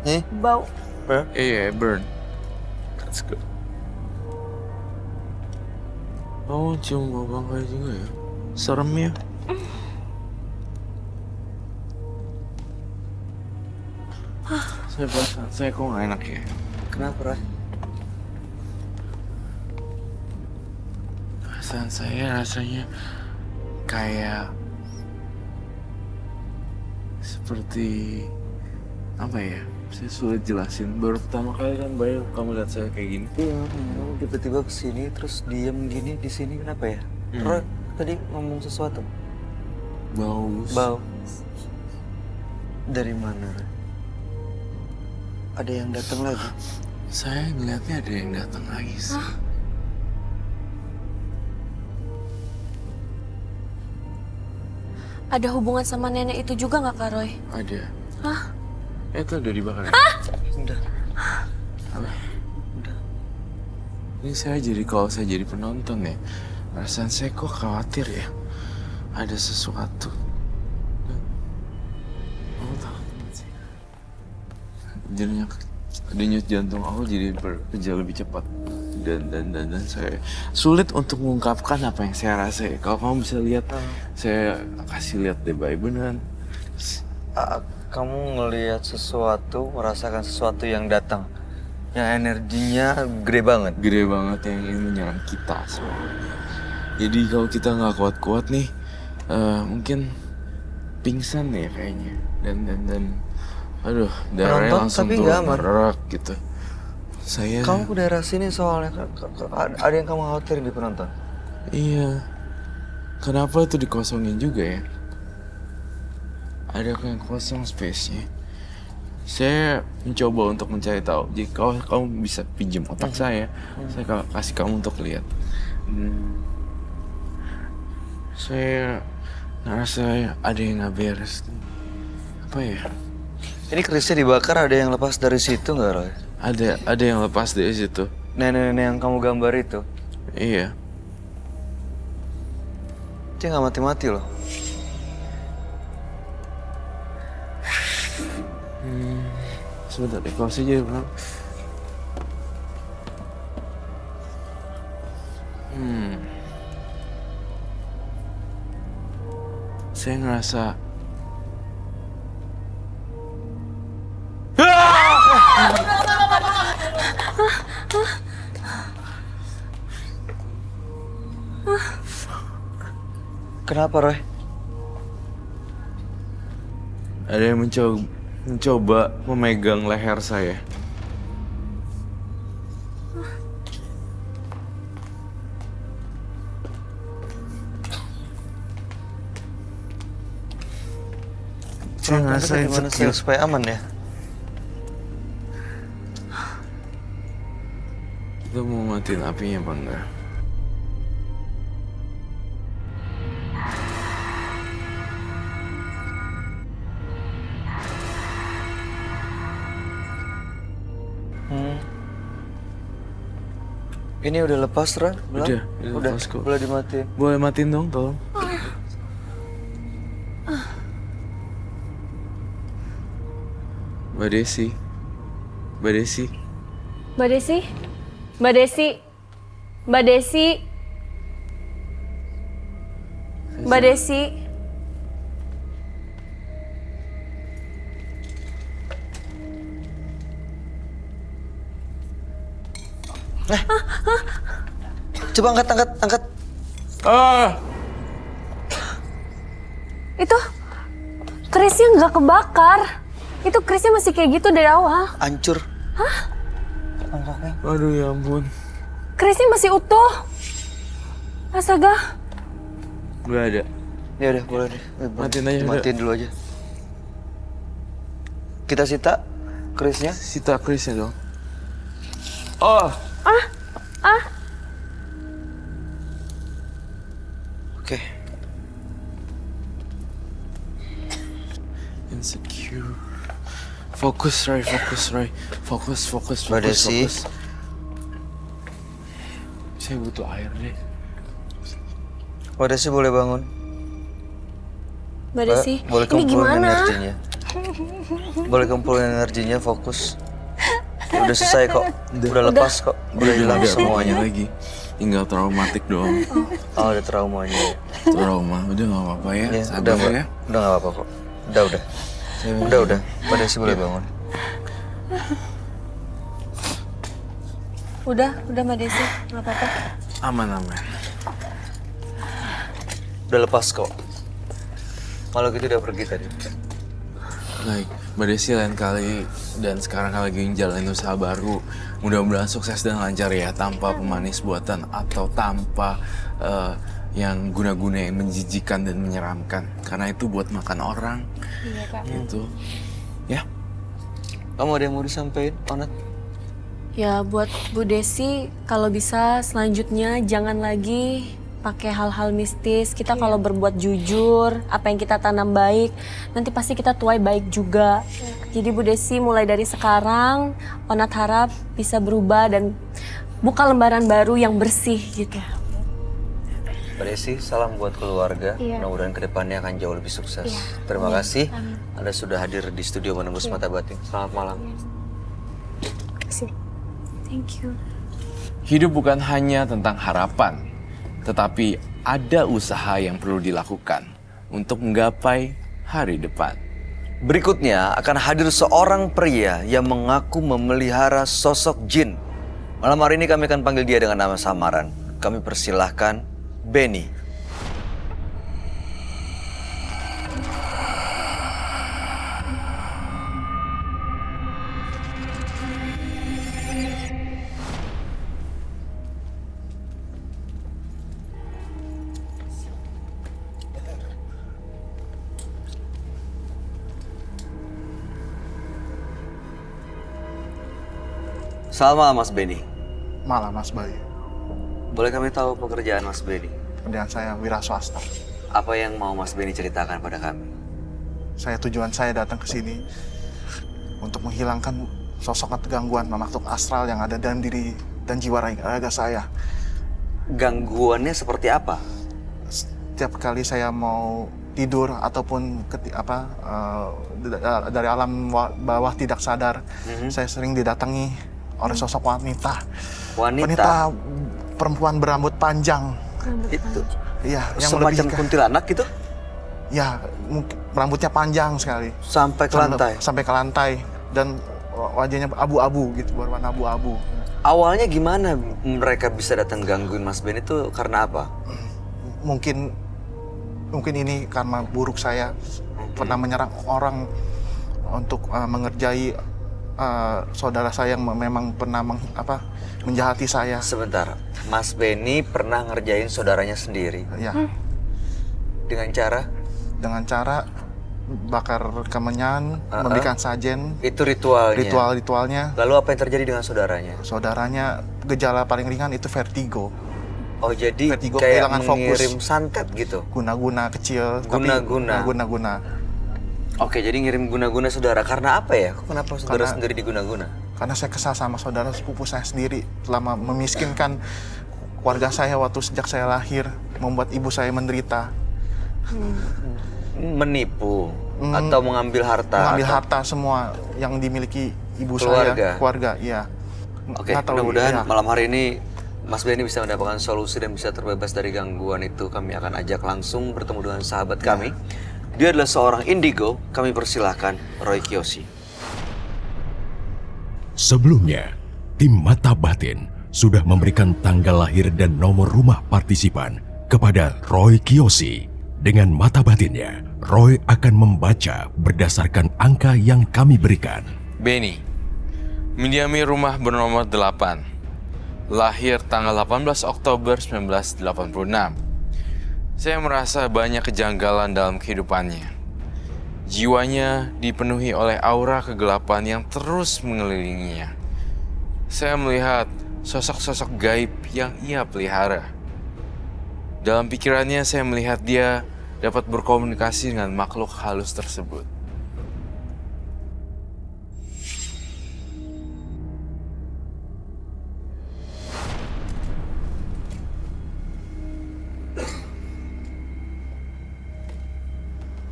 Nih. Bau. iya, burn. Let's go. Oh, cium bau bangkai juga ya. Serem ya. Saya perasaan saya kok nggak enak ya. Kenapa, Ray? Perasaan saya rasanya kayak seperti apa ya? Saya sulit jelasin. Baru pertama kali kan baru kamu lihat saya kayak gini. Iya, kamu tiba-tiba kesini terus diem gini di sini kenapa ya? Roy tadi ngomong sesuatu. Bau. Dari mana, Roy? Ada yang datang lagi? Saya ngeliatnya ada yang datang lagi sih. Ada hubungan sama nenek itu juga nggak Kak Roy? Ada. Hah? Itu udah dibakar ya? Udah. Apa? Ini saya jadi, kalau saya jadi penonton ya, perasaan saya kok khawatir ya. Ada sesuatu. Kamu tahu nggak sih? Denyut jantung aku jadi bekerja lebih cepat. Dan saya sulit untuk mengungkapkan apa yang saya rasa ya. Kalau kamu bisa lihat, saya kasih lihat deh, baik beneran. Kamu ngelihat sesuatu, merasakan sesuatu yang datang. Yang energinya gede banget. Gede banget yang ingin menyerang kita semua. Jadi kalau kita nggak kuat-kuat nih, mungkin pingsan ya kayaknya. Dan aduh, darahnya Penonton, langsung tapi turun nggak aman. mererak gitu. Saya Kamu ke daerah sini soalnya ada yang kamu khawatirin di penonton. iya. Kenapa itu dikosongin juga ya? Ada yang kosong space-nya. Saya mencoba untuk mencari tahu. Jadi kalau kamu bisa pinjam otak saya kasih kamu untuk lihat. Saya ngerasa ada yang nggak beres. Apa ya? Ini kerisnya dibakar, ada yang lepas dari situ nggak, Roy? Ada yang lepas dari situ. Nenek-nenek yang kamu gambar itu. Iya. Dia nggak mati-mati loh. Sebentar deh, kalau saya jadi benar. Saya ngerasa Kenapa, Roy? ada yang mencoba memegang leher saya. Saya ngerasa gimana insecure. supaya aman ya? Kita mau matiin apinya apa enggak? Ini udah lepas, Roy? Belum? Udah lepas kok. Boleh dimatiin. Boleh matiin dong, tolong. Mbak Desi. Mbak Desi. Mbak Desi? Mbak Desi? Mbak Desi? Mbak Desi? Coba angkat. Itu kerisnya nggak kebakar. Itu kerisnya masih kayak gitu dari awal. Hancur. Angkatnya. Aduh ya ampun. Kerisnya masih utuh. Astaga. Gak ada. Ya udah, boleh deh. Matiin aja, Matiin dulu aja. Kita sita kerisnya. Sita kerisnya dong. Oh. Oke. Insecure. Fokus, Roy. Fokus. Mbak Desi. Saya butuh air deh. Mbak Desi boleh bangun. Mbak Desi, Boleh ini kumpulin gimana? energinya. Boleh kumpulin energinya, fokus. Udah selesai kok. Udah lepas kok. Udah hilang Ada semuanya. lagi. Tinggal traumatik doang. Oh, ada traumanya. Trauma. Udah gak apa-apa ya. Ya, Sabar udah, ya. Udah nggak apa-apa kok. Udah. Udah. Mbak Desi boleh bangun. Udah Mbak Desi, nggak apa-apa. Aman. Udah lepas kok. Malah gitu udah pergi tadi. Baik, Mbak Desi lain kali dan sekarang kan lagi jalanin usaha baru. Mudah-mudahan sukses dan lancar ya, tanpa pemanis buatan atau tanpa yang guna-guna yang menjijikan dan menyeramkan. Karena itu buat makan orang. Iya, Kak. Gitu. Ya, Kamu ada yang mau disampaikan, Onat? Ya buat Bu Desi, kalau bisa selanjutnya jangan lagi pakai hal-hal mistis. Kita kalau berbuat jujur, apa yang kita tanam baik, nanti pasti kita tuai baik juga. Jadi Bu Desi mulai dari sekarang, Onat harap bisa berubah dan buka lembaran baru yang bersih gitu. Mbak Desi, salam buat keluarga. Iya. Mudah-mudahan kedepannya akan jauh lebih sukses. Iya. Terima kasih. Amin. Anda sudah hadir di studio Menembus Mata Batin. Selamat malam. Thank you. hidup bukan hanya tentang harapan, tetapi ada usaha yang perlu dilakukan untuk menggapai hari depan. Berikutnya akan hadir seorang pria yang mengaku memelihara sosok jin. Malam hari ini kami akan panggil dia dengan nama samaran. Kami persilahkan Benny. Selamat malam Mas Benny. Malam Mas Bayu. Boleh kami tahu pekerjaan Mas Benny? Kemudian saya wira swasta. Apa yang mau Mas Benny ceritakan pada kami? Tujuan saya datang ke sini untuk menghilangkan sosok atau gangguan makhluk astral yang ada dalam diri dan jiwa raga saya. Gangguannya seperti apa? Setiap kali saya mau tidur ataupun dari alam bawah tidak sadar, saya sering didatangi oleh sosok wanita. Wanita? Perempuan berambut panjang. Itu? Iya, yang Semacam lebih kuntilanak gitu? ya, mungkin rambutnya panjang sekali. Sampai ke lantai? Sampai ke lantai. Dan wajahnya abu-abu gitu, berwarna abu-abu. Awalnya gimana mereka bisa datang gangguin Mas Benny itu karena apa? Mungkin ini karena buruk saya pernah menyerang orang untuk mengerjai saudara saya yang memang pernah menjahati saya. Sebentar, Mas Benny pernah ngerjain saudaranya sendiri Ya, dengan cara? dengan cara bakar kemenyan, memberikan sajen, Itu ritualnya? ritual-ritualnya. Lalu apa yang terjadi dengan saudaranya? Saudaranya gejala paling ringan itu vertigo. Oh jadi Vertigo, kayak kehilangan fokus. mengirim santet gitu? Guna-guna kecil. Guna-guna? Guna-guna. Oke, jadi ngirim guna-guna saudara. Karena apa ya? Kenapa saudara Karena- sendiri diguna-guna? Karena saya kesal sama saudara sepupu saya sendiri telah memiskinkan keluarga saya waktu sejak saya lahir, membuat ibu saya menderita, Menipu? Atau mengambil harta? mengambil atau- harta semua yang dimiliki ibu Keluarga? saya, keluarga, iya. Oke, Nggak tahu, mudah-mudahan iya. malam hari ini Mas Benny bisa mendapatkan solusi dan bisa terbebas dari gangguan itu. Kami akan ajak langsung bertemu dengan sahabat kami. Dia adalah seorang indigo. Kami persilahkan Roy Kiyoshi. Sebelumnya, tim Mata Batin sudah memberikan tanggal lahir dan nomor rumah partisipan kepada Roy Kiyoshi. Dengan mata batinnya, Roy akan membaca berdasarkan angka yang kami berikan. Benny, mendiami rumah bernomor 8, lahir tanggal 18 Oktober 1986. Saya merasa banyak kejanggalan dalam kehidupannya. Jiwanya dipenuhi oleh aura kegelapan yang terus mengelilinginya. Saya melihat sosok-sosok gaib yang ia pelihara. Dalam pikirannya saya melihat dia dapat berkomunikasi dengan makhluk halus tersebut.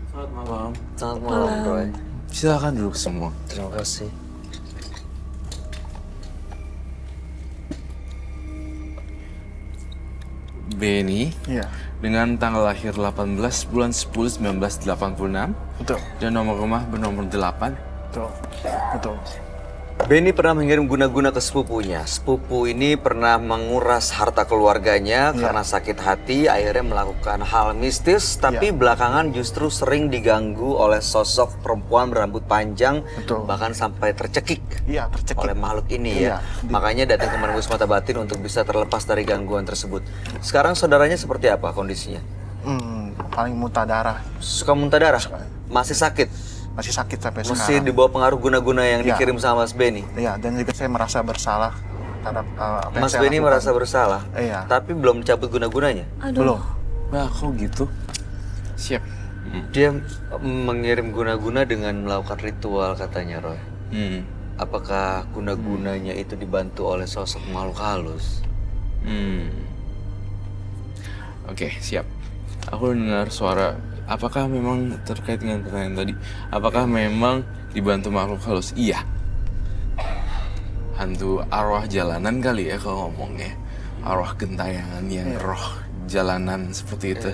Selamat malam. Selamat malam, Roy. Silakan duduk semua. Terima kasih. Benny, Iya, dengan tanggal lahir 18 bulan 10 1986 betul, dan nomor rumah bernomor 8. betul, betul. Benny pernah mengirim guna-guna ke sepupunya. Sepupu ini pernah menguras harta keluarganya karena sakit hati, akhirnya melakukan hal mistis, tapi belakangan justru sering diganggu oleh sosok perempuan berambut panjang, bahkan sampai tercekik, oleh makhluk ini ya. Makanya datang ke menembus mata batin untuk bisa terlepas dari gangguan tersebut. Sekarang saudaranya seperti apa kondisinya? Paling muntah darah. Suka muntah darah? Masih sakit? Masih sakit sampai sekarang. Masih di bawah pengaruh guna-guna yang dikirim sama Mas Benny? Iya, dan juga saya merasa bersalah terhadap apa yang Mas saya Benny lakukan. merasa bersalah? Iya. Tapi belum cabut guna-gunanya? Belum. Nah, kok gitu? Siap. Dia mengirim guna-guna dengan melakukan ritual katanya, Roy. Apakah guna-gunanya itu dibantu oleh sosok makhluk halus? Oke, siap. Aku dengar suara. Apakah memang terkait dengan pertanyaan tadi? Apakah memang dibantu makhluk halus? Iya. Hantu arwah jalanan kali ya kalau ngomongnya. Arwah gentayangan yang roh jalanan seperti itu.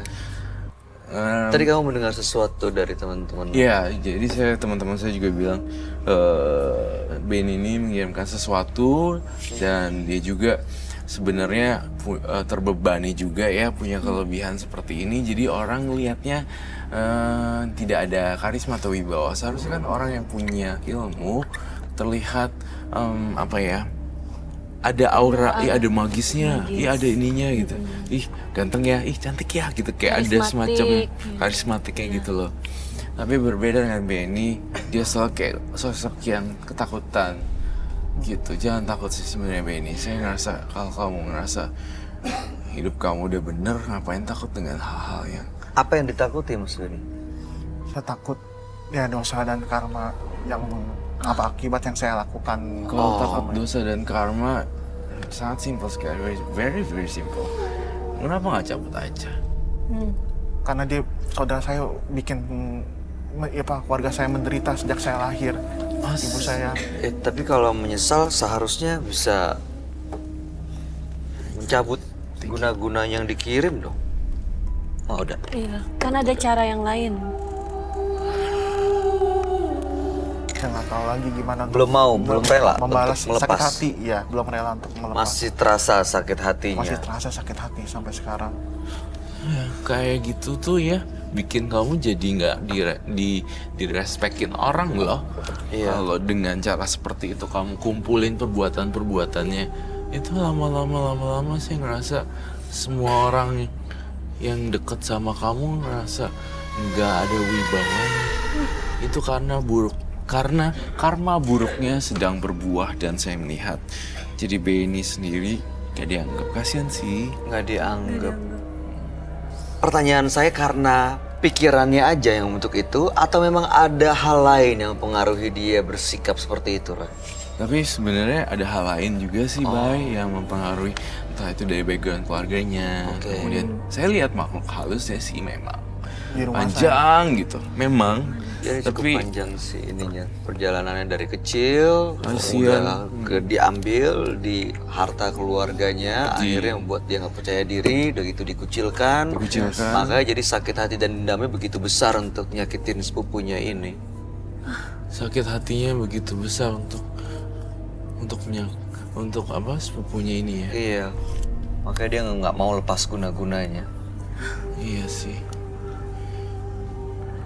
Tadi kamu mendengar sesuatu dari teman-teman? Iya, jadi teman-teman saya juga bilang Ben ini mengirimkan sesuatu dan dia juga sebenarnya terbebani juga ya, punya kelebihan seperti ini. Jadi orang lihatnya tidak ada karisma atau wibawa. Seharusnya kan orang yang punya ilmu terlihat apa ya? Ada aura, ada magisnya, ada ininya gitu. Ih, ganteng ya, ih cantik ya gitu. Kayak ada semacam karismatik kayak gitu loh. Tapi berbeda dengan Benny, dia selalu kayak sosok yang ketakutan gitu. Jangan takut sih sebenarnya Benny. Saya ngerasa kalau kamu ngerasa hidup kamu udah bener, ngapain takut dengan hal-hal yang... Apa yang ditakuti Mas Benny? Saya takut ya dosa dan karma yang akibat yang saya lakukan. Kalau takut dosa dan karma sangat simpel sekali, very simple. Kenapa nggak cabut aja? Karena saudara saya bikin keluarga saya menderita sejak saya lahir. Ibu saya. Tapi kalau menyesal seharusnya bisa mencabut guna-guna yang dikirim dong. Oh udah. Iya, kan ada cara yang lain. Saya nggak tahu lagi gimana. Belum rela membalas untuk melepas. sakit hati, ya belum rela untuk melepas. Masih terasa sakit hatinya. Masih terasa sakit hati sampai sekarang. Ya, kayak gitu tuh ya, bikin kamu jadi nggak direspekin orang loh. Iya. Kalau dengan cara seperti itu kamu kumpulin perbuatannya, itu lama-lama saya ngerasa semua orang yang deket sama kamu ngerasa nggak ada wibawanya. Itu karena karma buruknya sedang berbuah dan saya melihat. Jadi Benny sendiri gak dianggap, kasihan sih. Nggak dianggap. Pertanyaan saya karena pikirannya aja yang untuk itu atau memang ada hal lain yang mempengaruhi dia bersikap seperti itu, Roy? Tapi sebenarnya ada hal lain juga sih, Bay, yang mempengaruhi. Entah itu dari background keluarganya. Kemudian saya lihat makhluk halusnya sih memang Di rumah panjang gitu, memang. Dia cukup Tapi panjang sih ininya. Perjalanannya dari kecil, Kasian. udah diambil di harta keluarganya, akhirnya membuat dia nggak percaya diri, udah gitu dikucilkan. Makanya jadi sakit hati dan dendamnya begitu besar untuk nyakitin sepupunya ini. sakit hatinya begitu besar untuk apa sepupunya ini ya. Iya, makanya dia nggak mau lepas guna-gunanya. Iya sih.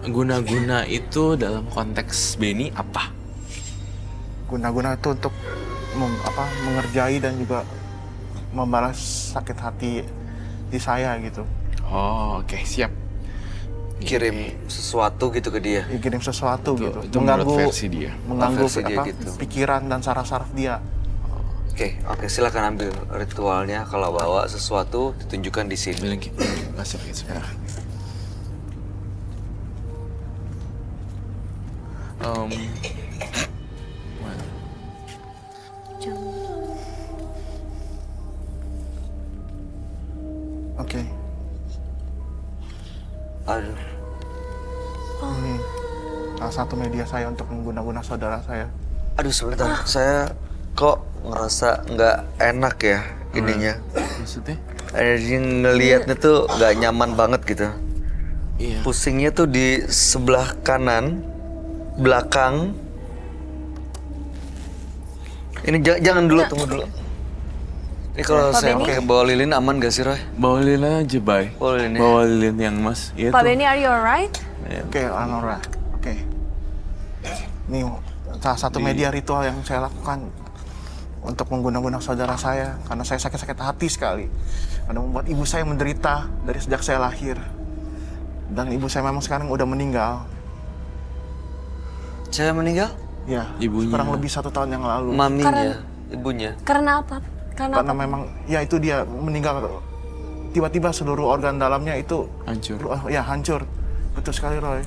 Guna-guna itu dalam konteks Benny apa? Guna-guna itu untuk mengerjai dan juga membalas sakit hati di saya gitu. Oh, oke, siap. Kirim sesuatu gitu ke dia. Dikirim sesuatu gitu. Itu menurut versi dia. Mengganggu Versi dia gitu. pikiran dan saraf-saraf dia. Oke, silakan ambil ritualnya. Kalau bawa sesuatu ditunjukkan di sini. Bilang gitu. Masuk ya sebentar. Oke. Aduh, Ini salah satu media saya untuk mengguna-guna saudara saya. aduh sebentar. Saya kok ngerasa nggak enak ya ininya. Maksudnya? Jadi ngelihatnya tuh nggak nyaman banget gitu. Iya. Pusingnya tuh di sebelah kanan, belakang, Ini jangan dulu, tunggu dulu. Ini kalau Pak saya Benny? pakai bawa lilin aman gak sih, Roy? Bawa lilin aja, Bay. Bawa lilin ya? Bawa lilin yang mas. Itu. Pak Benny, are you alright? Oke, Anora. Oke. Ini salah satu media ritual yang saya lakukan untuk mengguna-guna saudara saya karena saya sakit-sakit hati sekali. Karena membuat ibu saya menderita dari sejak saya lahir. Dan ibu saya memang sekarang udah meninggal. Saya meninggal? Ya, Ibunya. kurang lebih 1 tahun yang lalu. Maminya, ibunya. Karena apa? Karena Karena apa? memang, ya itu dia meninggal. Tiba-tiba seluruh organ dalamnya itu Hancur. ya hancur. Betul sekali, Roy.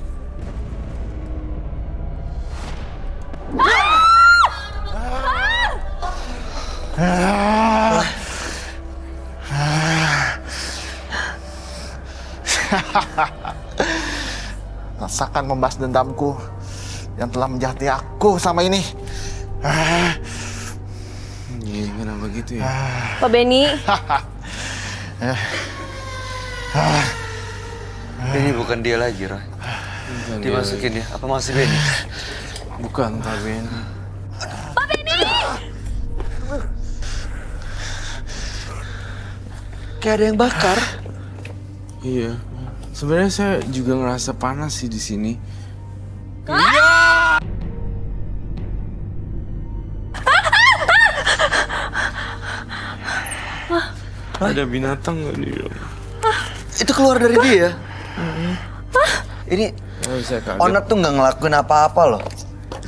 Rasakan membahas dendamku yang telah menjahati aku sama ini. Iya, kenapa gitu ya? Pak Benny, Ini bukan dia lagi, Roy. Bukan dia Dimasukin ya? Apa masih Benny? lagi. Bukan, Pak Benny. Kayak ada yang bakar. Iya. Sebenarnya saya juga ngerasa panas sih di sini. Ada binatang nggak di dalam? Itu keluar dari dia. Ini Saya kaget. Onat tuh nggak ngelakuin apa-apa loh.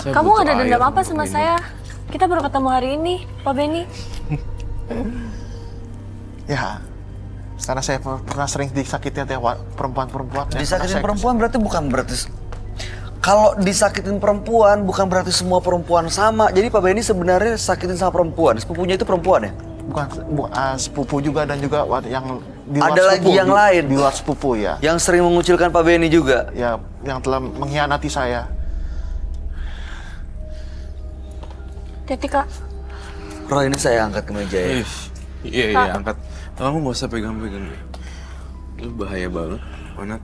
Saya kamu butuh ada dendam air apa untuk sama minum. saya? Kita baru ketemu hari ini, Pak Benny. Ya, karena saya pernah sering disakiti oleh perempuan-perempuan. Ya, Disakitin karena saya- perempuan berarti kalau disakitin perempuan bukan berarti semua perempuan sama. Jadi Pak Benny sebenarnya sakitin sama perempuan. Sepupunya itu perempuan ya? Bukan sepupu juga dan juga yang di luar Ada sepupu, lagi yang lain? di luar sepupu ya. Yang sering mengucilkan Pak Benny juga. Ya, yang telah mengkhianati saya. Hati-hati, Kak. Roy, ini saya angkat ke meja ya. Iya, angkat. Kamu nggak usah pegang-pegang deh. Itu bahaya banget, Onat.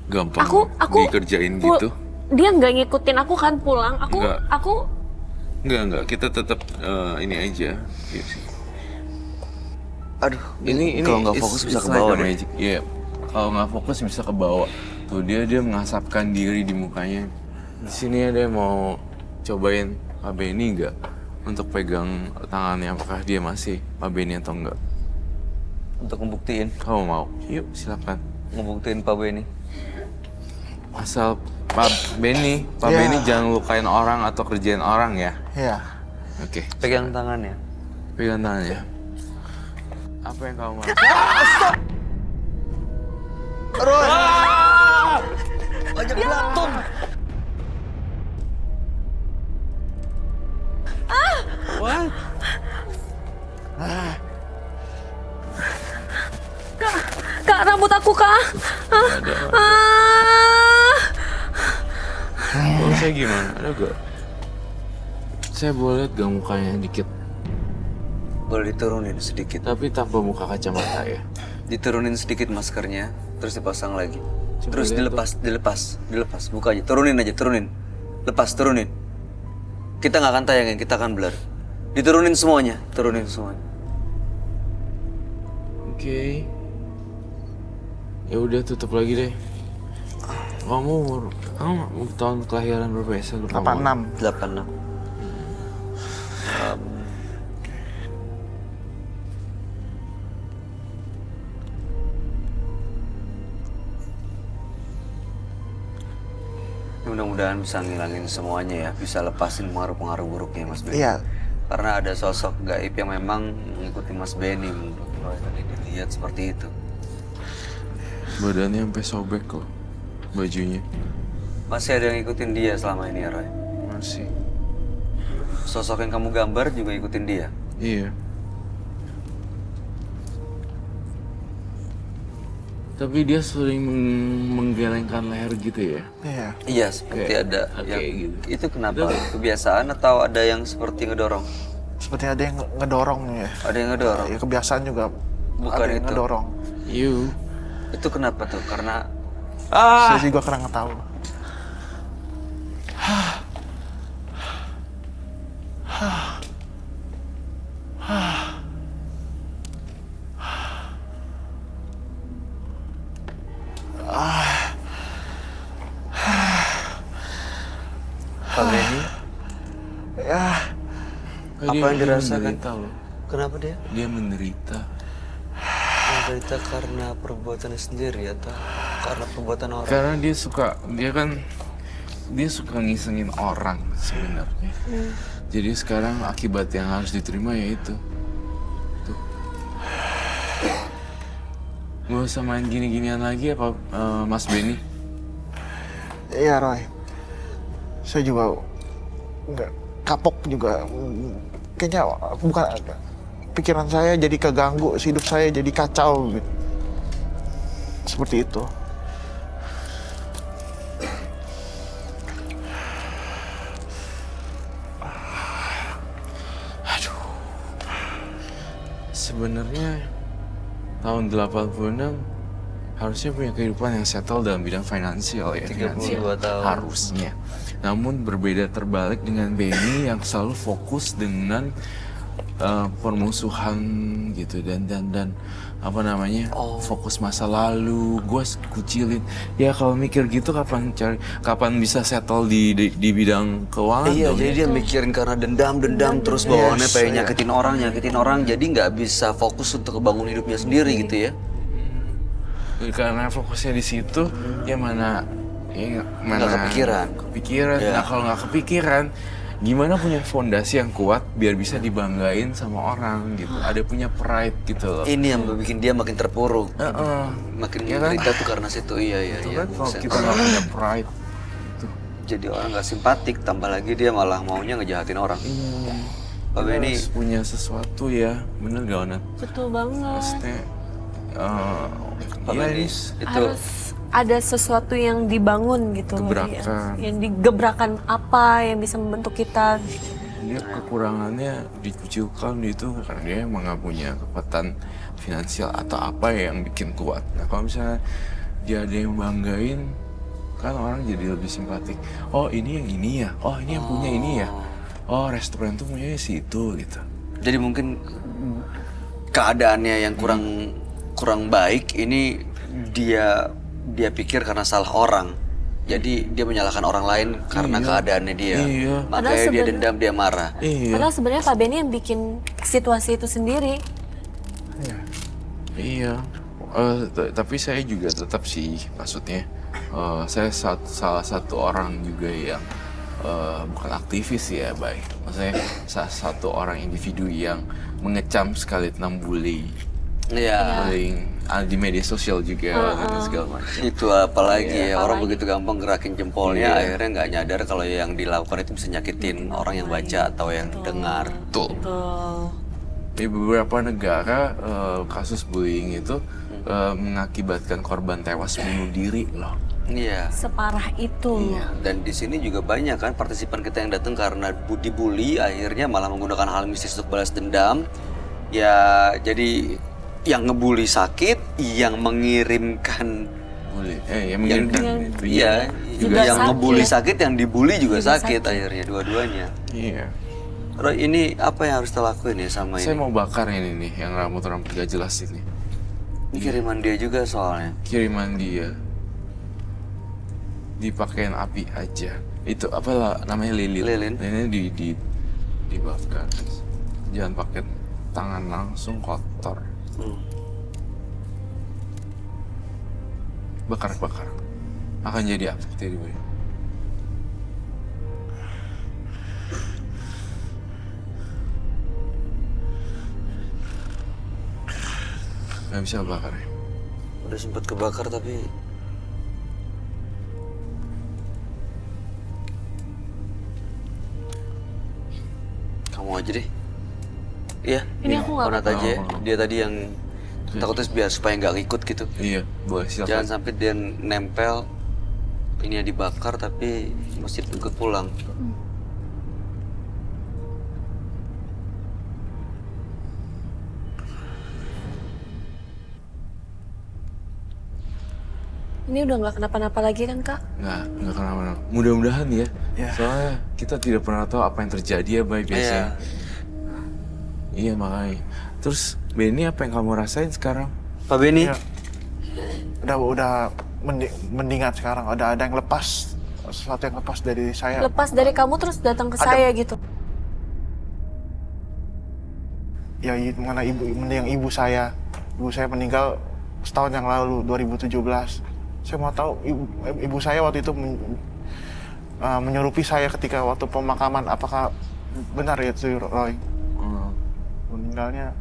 Gampang Aku dikerjain pul- gitu. Dia nggak ngikutin aku kan pulang. Nggak. Aku Enggak. Kita tetap ini aja. Iya sih. Aduh, Ini kalau nggak fokus bisa ke bawah deh. magic. Iya. Kalau nggak fokus bisa ke bawah. Tuh dia mengasapkan diri di mukanya. Di sini ada yang mau cobain Pak Benny nggak untuk pegang tangannya, apakah dia masih Pak Benny atau enggak? Untuk membuktiin, Kamu mau? Yuk, silakan. ngebuktiin Pak Benny. Asal Pak Benny Ya. jangan lukain orang atau kerjain orang ya. Ya, Oke. Pegang tangannya. Pegang tangannya. Apa yang kamu mau? Banyak belatung. Kak, rambut aku, Kak. Ada. Ah. Kalau saya gimana? Ada gak? Saya boleh lihat gak mukanya dikit? Boleh diturunin sedikit. Tapi tanpa muka kacamata ya. Diturunin sedikit maskernya, terus dipasang lagi. Coba Terus lihat dilepas. Buka aja, turunin aja, turunin. Lepas, turunin. Kita nggak akan tayangin, kita akan blur. Diturunin semuanya, turunin semuanya. Oke. Ya udah tutup lagi deh. Kamu tahun kelahiran berapa ya? Saya lupa. 86. 86. Mudah-mudahan bisa ngilangin semuanya ya, bisa lepasin pengaruh-pengaruh buruknya Mas Benny. Iya. Karena ada sosok gaib yang memang mengikuti Mas Benny menurut Roy tadi dilihat seperti itu. Badannya sampai sobek loh bajunya. Masih ada yang ngikutin dia selama ini ya Roy? Masih. Sosok yang kamu gambar juga ngikutin dia? Iya. Tapi dia sering menggelengkan leher gitu ya. Iya. Iya, seperti Kayak- ada kayak yang gitu. itu kenapa? Kebiasaan atau ada yang seperti ngedorong? Seperti ada yang ngedorong ya. Ada yang ngedorong? Ya, kebiasaan juga Bukan ada yang itu. ngedorong. You. Itu kenapa tuh? Karena Saya juga kurang tahu. Ya, Apa yang dirasakan? Menderita loh. Kenapa dia? Dia menderita. Menderita karena perbuatannya sendiri atau karena perbuatan orang? Karena dia suka ngisengin orang sebenarnya. Jadi sekarang akibat yang harus diterima yaitu tuh. Gak usah main gini-ginian lagi apa Mas Benny? iya Roy. Saya juga nggak kapok juga. Kayaknya bukan pikiran saya jadi keganggu, hidup saya jadi kacau gitu. Seperti itu. Sebenarnya tahun 86 harusnya punya kehidupan yang settle dalam bidang finansial ya. 32 tahun. Harusnya. Namun berbeda terbalik dengan Benny yang selalu fokus dengan permusuhan gitu dan apa namanya fokus masa lalu, gue kucilin. Ya kalau mikir gitu kapan bisa settle di bidang keuangan Iya, dong, jadi ya? dia mikirin karena dendam terus bawaannya pengen nyakitin orang, jadi nggak bisa fokus untuk bangun hidupnya sendiri gitu ya. Karena fokusnya di situ ya mana Nggak kepikiran. Ya. Nah kalau nggak kepikiran gimana punya fondasi yang kuat biar bisa dibanggain sama orang gitu, ada punya pride gitu loh. Ini yang bikin dia makin terpuruk, makin Ya kan? menderita tuh karena situ. Iya. Kan kalau Bisa. kita nggak punya pride tuh. Jadi orang nggak simpatik, tambah lagi dia malah maunya ngejahatin orang. Pak Kita Benny, harus punya sesuatu ya, bener gak Onat? Betul banget. Maksudnya Pak ya Benny, ini itu Harus ada sesuatu yang dibangun gitu loh, Gebrakan. yang digebrakan apa yang bisa membentuk kita. dia kekurangannya dikucilkan itu karena dia emang nggak punya kekuatan finansial atau apa ya yang bikin kuat. Nah kalau misalnya dia ada yang banggain, kan orang jadi lebih simpatik. Oh ini yang ini ya, oh ini yang punya ini ya, oh restoran tuh punya si itu gitu. jadi mungkin keadaannya yang kurang baik ini dia pikir karena salah orang. Jadi dia menyalahkan orang lain karena keadaannya dia. Iya. Makanya Padahal dia sebenarnya- dendam, dia marah. Iya. Padahal sebenarnya Pak Benny yang bikin situasi itu sendiri. Iya. Tapi saya juga tetap sih, maksudnya saya salah satu orang juga yang bukan aktivis ya, baik. Maksudnya salah satu orang individu yang mengecam sekali tentang bullying Iya. di media sosial juga dan segala macam. Itu apalagi ya, orang apalagi. begitu gampang gerakin jempolnya, akhirnya nggak nyadar kalau yang dilakukan itu bisa nyakitin orang yang baca atau yang dengar. Betul. Di beberapa negara kasus bullying itu mengakibatkan korban tewas bunuh diri loh. Iya. Separah itu. Dan di sini juga banyak kan partisipan kita yang datang karena dibully, akhirnya malah menggunakan hal mistis untuk balas dendam. Ya, jadi yang ngebully sakit, yang mengirimkan Yang mengirimkan itu iya, juga yang sakit. ngebully sakit, yang dibully juga sakit akhirnya dua-duanya. Iya. Roy, ini apa yang harus kita lakuin ya sama Saya ini? mau bakar ini nih, yang rambut-rambut gak jelas ini. Ini kiriman dia juga soalnya. Kiriman dia. Dipakein api aja. Itu apa lah namanya lilin? Lilin. Ini dibakar. Jangan pakai tangan langsung, kotor. Bakar. Akan jadi apa? Tiba-tiba. Gak bisa bakar ya? Udah sempat kebakar tapi kamu aja deh. Iya. Ini aku nggak Onat aja ya. Dia tadi yang takutnya biar supaya nggak ngikut gitu. Iya, boleh silakan. Jangan sampai dia nempel ini dibakar tapi mesti ikut pulang. Ini udah nggak kenapa-napa lagi kan Kak? Nggak kenapa-napa. Mudah-mudahan ya. Ya. Soalnya kita tidak pernah tahu apa yang terjadi ya, Bay, biasanya. Iya, makanya. Terus, Benny apa yang kamu rasain sekarang? Pak Benny, Ya. Udah mendingan sekarang. Ada yang lepas, sesuatu yang lepas dari saya. Lepas dari kamu terus datang ke saya gitu. Ya mana ibu saya meninggal setahun yang lalu 2017. Saya mau tahu ibu saya waktu itu menyerupi saya ketika waktu pemakaman, apakah benar ya itu Roy? Meninggalnya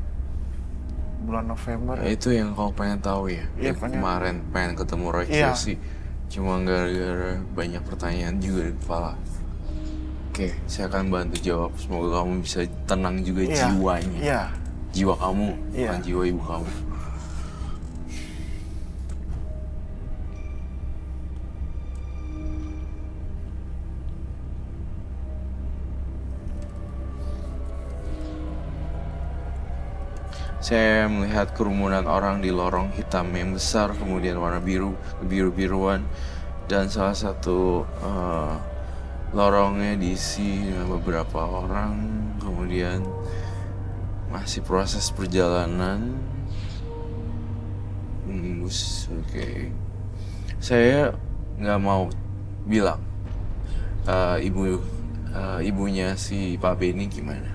bulan November. Ya, itu yang kau pengen tahu ya? Iya, Kemarin pengen ketemu Roy Kiyoshi. Cuma gara-gara banyak pertanyaan juga di kepala. Oke, saya akan bantu jawab. Semoga kamu bisa tenang juga jiwanya. Iya. Jiwa kamu, Iya. bukan jiwa ibu kamu. Saya melihat kerumunan orang di lorong hitam yang besar, kemudian warna biru, kebiru-biruan, dan salah satu lorongnya diisi dengan beberapa orang, kemudian masih proses perjalanan. Bus, oke. Saya nggak mau bilang ibunya si Pak Benny gimana,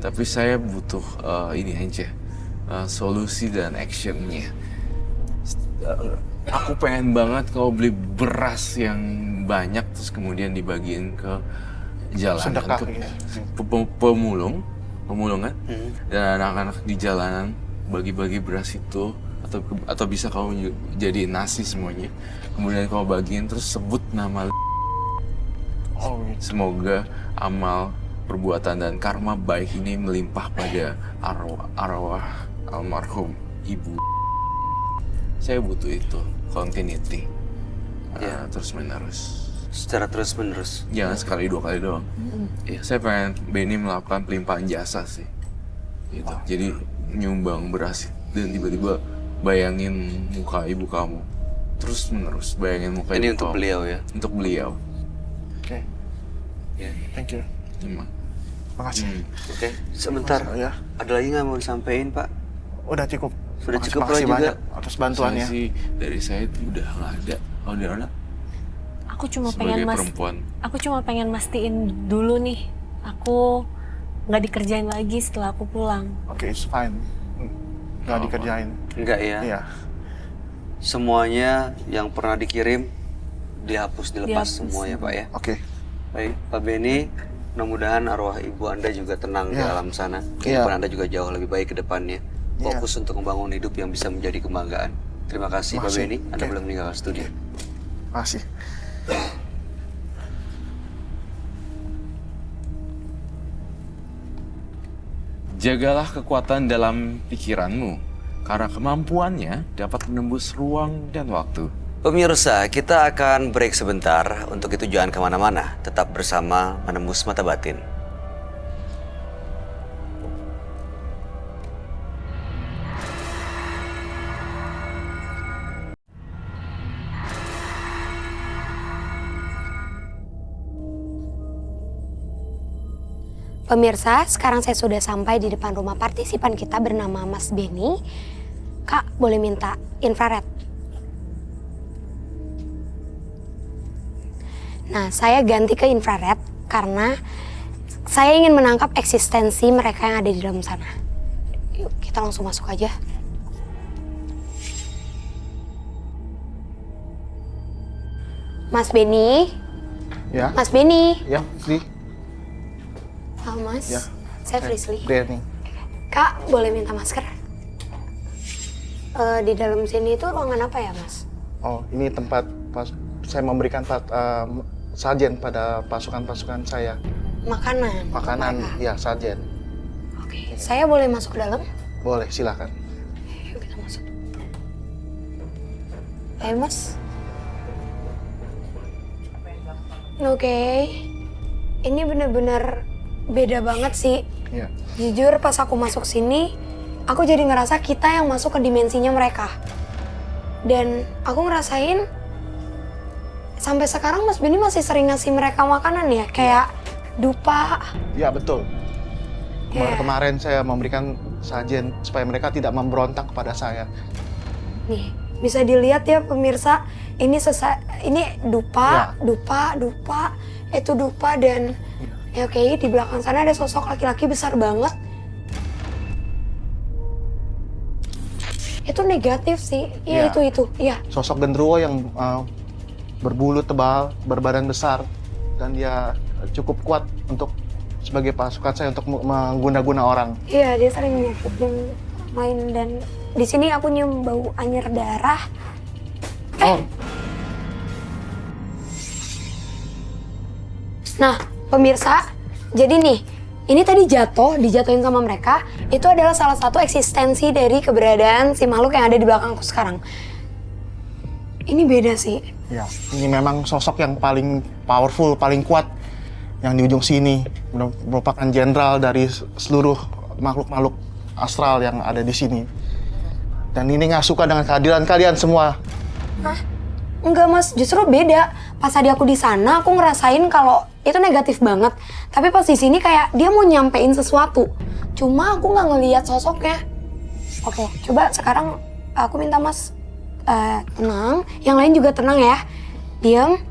tapi saya butuh ini aja. Solusi dan actionnya. Aku pengen banget kau beli beras yang banyak terus kemudian dibagiin ke jalanan Sedekah, untuk gitu. pemulungan dan anak-anak di jalanan bagi-bagi beras itu atau bisa kau jadi nasi semuanya. Kemudian kau bagiin terus sebut nama. Oh, gitu. Semoga amal perbuatan dan karma baik ini melimpah pada arwah almarhum ibu. Saya butuh itu, continuity. Terus menerus. Secara terus menerus. Jangan sekali 2 kali doang. Ya, saya pengen Benny melakukan pelimpahan jasa sih. Gitu. Jadi nyumbang beras dan tiba-tiba bayangin muka ibu kamu. Terus menerus bayangin muka Ini ibu untuk kamu. beliau ya. Untuk beliau. Oke. Ya. Thank you. Cuma. Makasih. Oke, sebentar. Ya. Ada Ada lagi nggak mau disampaikan, Pak? Udah cukup. Sudah Makasih- cukup makasih juga. banyak atas bantuannya. Saya sih dari saya itu udah nggak ada. Kalau di Rona Aku cuma sebagai pengen perempuan. Aku cuma pengen mastiin dulu nih. Aku nggak dikerjain lagi setelah aku pulang. Oke, it's fine. Nggak Oh, dikerjain. Enggak ya. Iya. Semuanya yang pernah dikirim dihapus, dilepas Dihapus. semua ya, Pak ya. Oke. Baik, Pak Benny, mudah-mudahan arwah ibu Anda juga tenang di Ya. alam sana. Ya. Kehidupan Anda juga jauh lebih baik ke depannya. Ya. Fokus untuk membangun hidup yang bisa menjadi kebanggaan. Terima kasih Pak Makasih. Benny, Anda Oke. boleh meninggalkan studio. Makasih. Jagalah kekuatan dalam pikiranmu, karena kemampuannya dapat menembus ruang dan waktu. Pemirsa, kita akan break sebentar. Untuk itu jangan kemana-mana. Tetap bersama Menembus Mata Batin. Pemirsa, sekarang saya sudah sampai di depan rumah partisipan kita bernama Mas Benny. Kak, boleh minta infrared? Nah, saya ganti ke infrared karena saya ingin menangkap eksistensi mereka yang ada di dalam sana. Yuk, kita langsung masuk aja. Mas Benny? Ya. Mas Benny? Ya, Sri. Halo Mas, Ya. saya Frisly. Benny. Kak, boleh minta masker? Di dalam sini itu ruangan apa ya, Mas? Oh, ini tempat saya memberikan sajen pada pasukan-pasukan saya. Makanan. untuk Makanan, mereka. ya sajen. Oke, saya boleh masuk ke dalam? Boleh, silakan. Yuk kita masuk. Ayo, Mas. Oke, ini bener-bener beda banget sih. Ya. Jujur pas aku masuk sini, aku jadi ngerasa kita yang masuk ke dimensinya mereka. Dan aku ngerasain sampai sekarang Mas Benny masih sering ngasih mereka makanan ya, kayak dupa. Ya, betul. Ya. Kemarin saya memberikan sajen supaya mereka tidak memberontak kepada saya. Nih, bisa dilihat ya pemirsa, ini dupa, Ya. dupa, itu dupa dan ya oke, di belakang sana ada sosok laki-laki besar banget. Itu negatif sih. Iya. Iya itu. Iya. Sosok genderuwo yang berbulu tebal, berbadan besar, dan dia cukup kuat untuk sebagai pasukan saya untuk mengguna-guna orang. Iya, dia sering nyakitin main dan di sini aku nyium bau anyer darah. Nah, pemirsa, jadi nih, ini tadi dijatuhin sama mereka, itu adalah salah satu eksistensi dari keberadaan si makhluk yang ada di belakangku sekarang. Ini beda sih. Ya, ini memang sosok yang paling powerful, paling kuat yang di ujung sini. Merupakan jenderal dari seluruh makhluk-makhluk astral yang ada di sini. Dan ini nggak suka dengan kehadiran kalian semua. Hah? Enggak mas, justru beda. Pas tadi aku di sana, aku ngerasain kalau itu negatif banget. Tapi pas di sini kayak dia mau nyampein sesuatu. Cuma aku nggak ngelihat sosoknya. Oke, coba sekarang aku minta mas tenang. Yang lain juga tenang ya. Diam.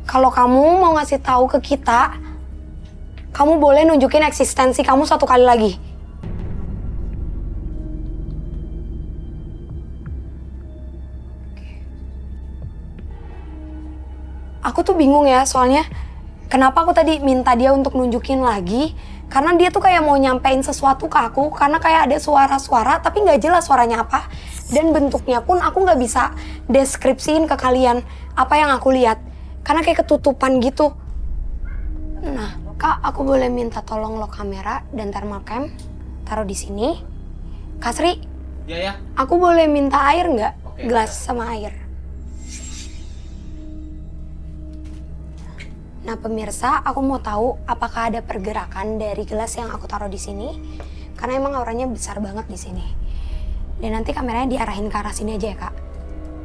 Kalau kamu mau ngasih tahu ke kita, kamu boleh nunjukin eksistensi kamu satu kali lagi. Aku tuh bingung ya, soalnya kenapa aku tadi minta dia untuk nunjukin lagi. Karena dia tuh kayak mau nyampein sesuatu ke aku, karena kayak ada suara-suara tapi nggak jelas suaranya apa. Dan bentuknya pun aku nggak bisa deskripsiin ke kalian apa yang aku lihat. Karena kayak ketutupan gitu. Nah, Kak, aku boleh minta tolong lo kamera dan thermal cam taruh di sini. Kak Sri, ya. aku boleh minta air nggak? Gelas sama air. Nah pemirsa, aku mau tahu apakah ada pergerakan dari gelas yang aku taruh di sini, karena emang auranya besar banget di sini. Dan nanti kameranya diarahin ke arah sini aja ya kak.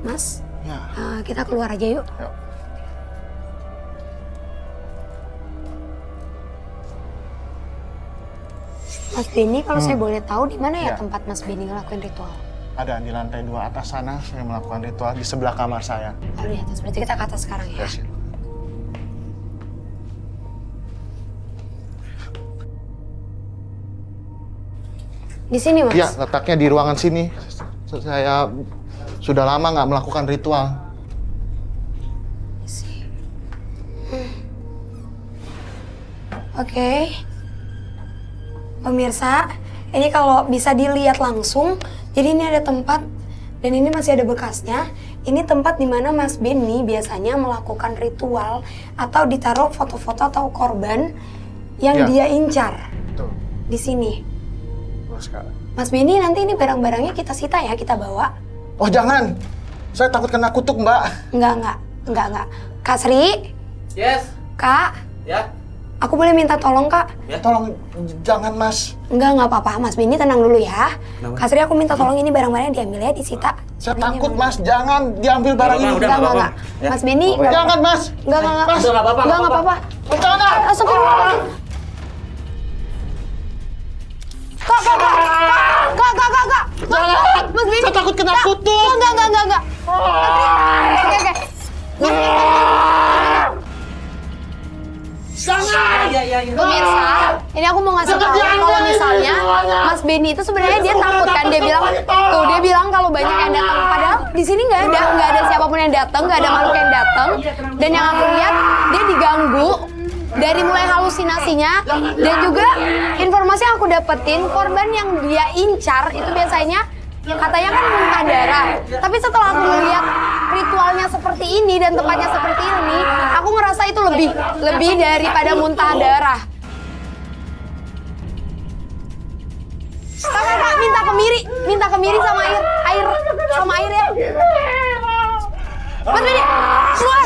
Mas, Ya. Kita keluar aja yuk. Yuk. Mas Benny, kalau saya boleh tahu di mana ya Ya. tempat Mas Benny ngelakuin ritual? Ada di lantai 2 atas sana, saya melakukan ritual di sebelah kamar saya. Oh di atas, berarti kita ke atas sekarang ya. Yes. Di sini mas? Iya, letaknya di ruangan sini. Saya sudah lama nggak melakukan ritual. Oke. Pemirsa, ini kalau bisa dilihat langsung, jadi ini ada tempat dan ini masih ada bekasnya. Ini tempat di mana Mas Benny biasanya melakukan ritual atau ditaruh foto-foto atau korban yang Ya. dia incar Betul. di sini. Betul sekali. Mas Benny, nanti ini barang-barangnya kita sita ya, kita bawa. Oh jangan, saya takut kena kutuk mbak. Enggak. Kak Sri, Yes. Kak, Ya. aku boleh minta tolong Kak? Tolong jangan mas. Enggak apa-apa, Mas Benny tenang dulu ya. Kak Sri, aku minta tolong ini barang-barangnya diambil ya, disita. Saya Ini takut emang- mas, jangan diambil barang ini. Udah, nggak apa-apa. Enggak. Mas Benny, Jangan mas. enggak. Mas. Udah, nggak apa-apa, Enggak nggak apa-apa. Jangan. Astagfirullah. Kak. Mas Benny. Saya takut kena kutuk. Enggak. Oke. Iya. Pemirsa, ini aku mau ngasih tahu kalau misalnya Mas Benny itu sebenarnya dia takut kan, dia bilang kalau banyak yang datang, padahal di sini nggak ada siapapun yang datang, nggak ada makhluk yang datang, dan yang aku lihat dia diganggu dari mulai halusinasinya dan juga informasi yang aku dapetin korban yang dia incar itu biasanya katanya kan muntah darah, tapi setelah aku melihat ritualnya seperti ini dan tempatnya seperti ini, aku ngerasa itu lebih daripada muntah darah. Kakak minta kemiri sama air ya. Mas Benny, keluar.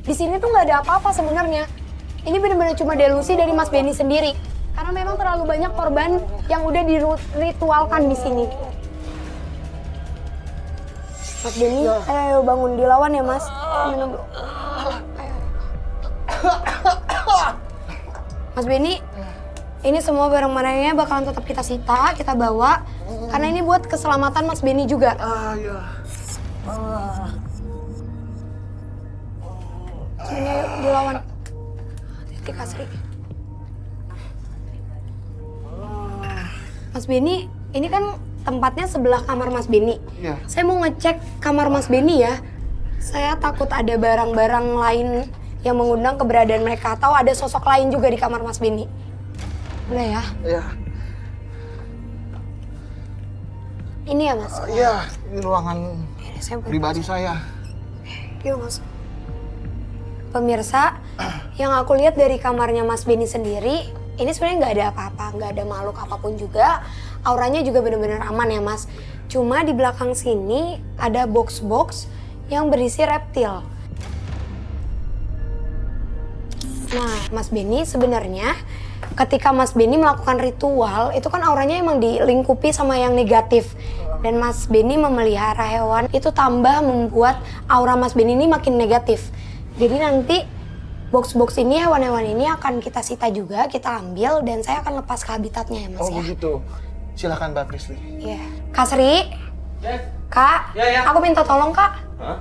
Di sini tuh nggak ada apa-apa sebenarnya. Ini benar-benar cuma delusi dari Mas Benny sendiri. Karena memang terlalu banyak korban yang udah diritualkan di sini. Mas Benny, ayo bangun dilawan ya Mas. Minum dulu. Ayo. Mas Benny, ini semua barang-barangnya bakalan tetap kita sita, kita bawa. Karena ini buat keselamatan Mas Benny juga. Sini ayo dilawan. Hati-hati Kak Sri. Mas Benny, ini kan tempatnya sebelah kamar Mas Benny. Iya. Saya mau ngecek kamar Mas Benny ya. Saya takut ada barang-barang lain yang mengundang keberadaan mereka atau ada sosok lain juga di kamar Mas Benny. Boleh ya? Iya. Ini ya Mas? Iya, ini ruangan Ini saya pribadi saya. Yuk Mas. Pemirsa, yang aku lihat dari kamarnya Mas Benny sendiri, ini sebenarnya nggak ada apa-apa, nggak ada makhluk apapun juga. Auranya juga benar-benar aman ya Mas. Cuma di belakang sini ada box-box yang berisi reptil. Nah, Mas Benny sebenarnya ketika Mas Benny melakukan ritual, itu kan auranya emang dilingkupi sama yang negatif. Dan Mas Benny memelihara hewan, itu tambah membuat aura Mas Benny ini makin negatif. Jadi nanti box-box ini, hewan-hewan ini akan kita sita juga, kita ambil, dan saya akan lepas ke habitatnya ya Mas Oh ya. begitu. Silakan Mbak Prisli. Iya. Kak Sri? Yes. Kak, Ya. aku minta tolong Kak. Hah?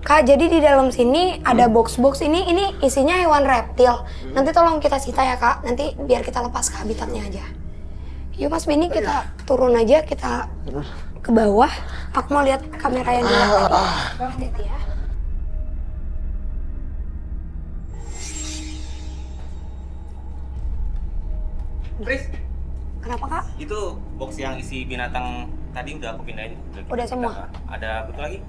Kak, jadi di dalam sini ada box-box ini isinya hewan reptil. Nanti tolong kita sita ya Kak, nanti biar kita lepas ke habitatnya aja. Yuk Mas Benny, kita turun aja, kita ke bawah. Aku mau lihat kamera yang dulu tadi. Hati-hati ya. Pris, Kenapa Kak? itu box yang isi binatang tadi udah aku pindahin. Udah semua? Ada butuh lagi?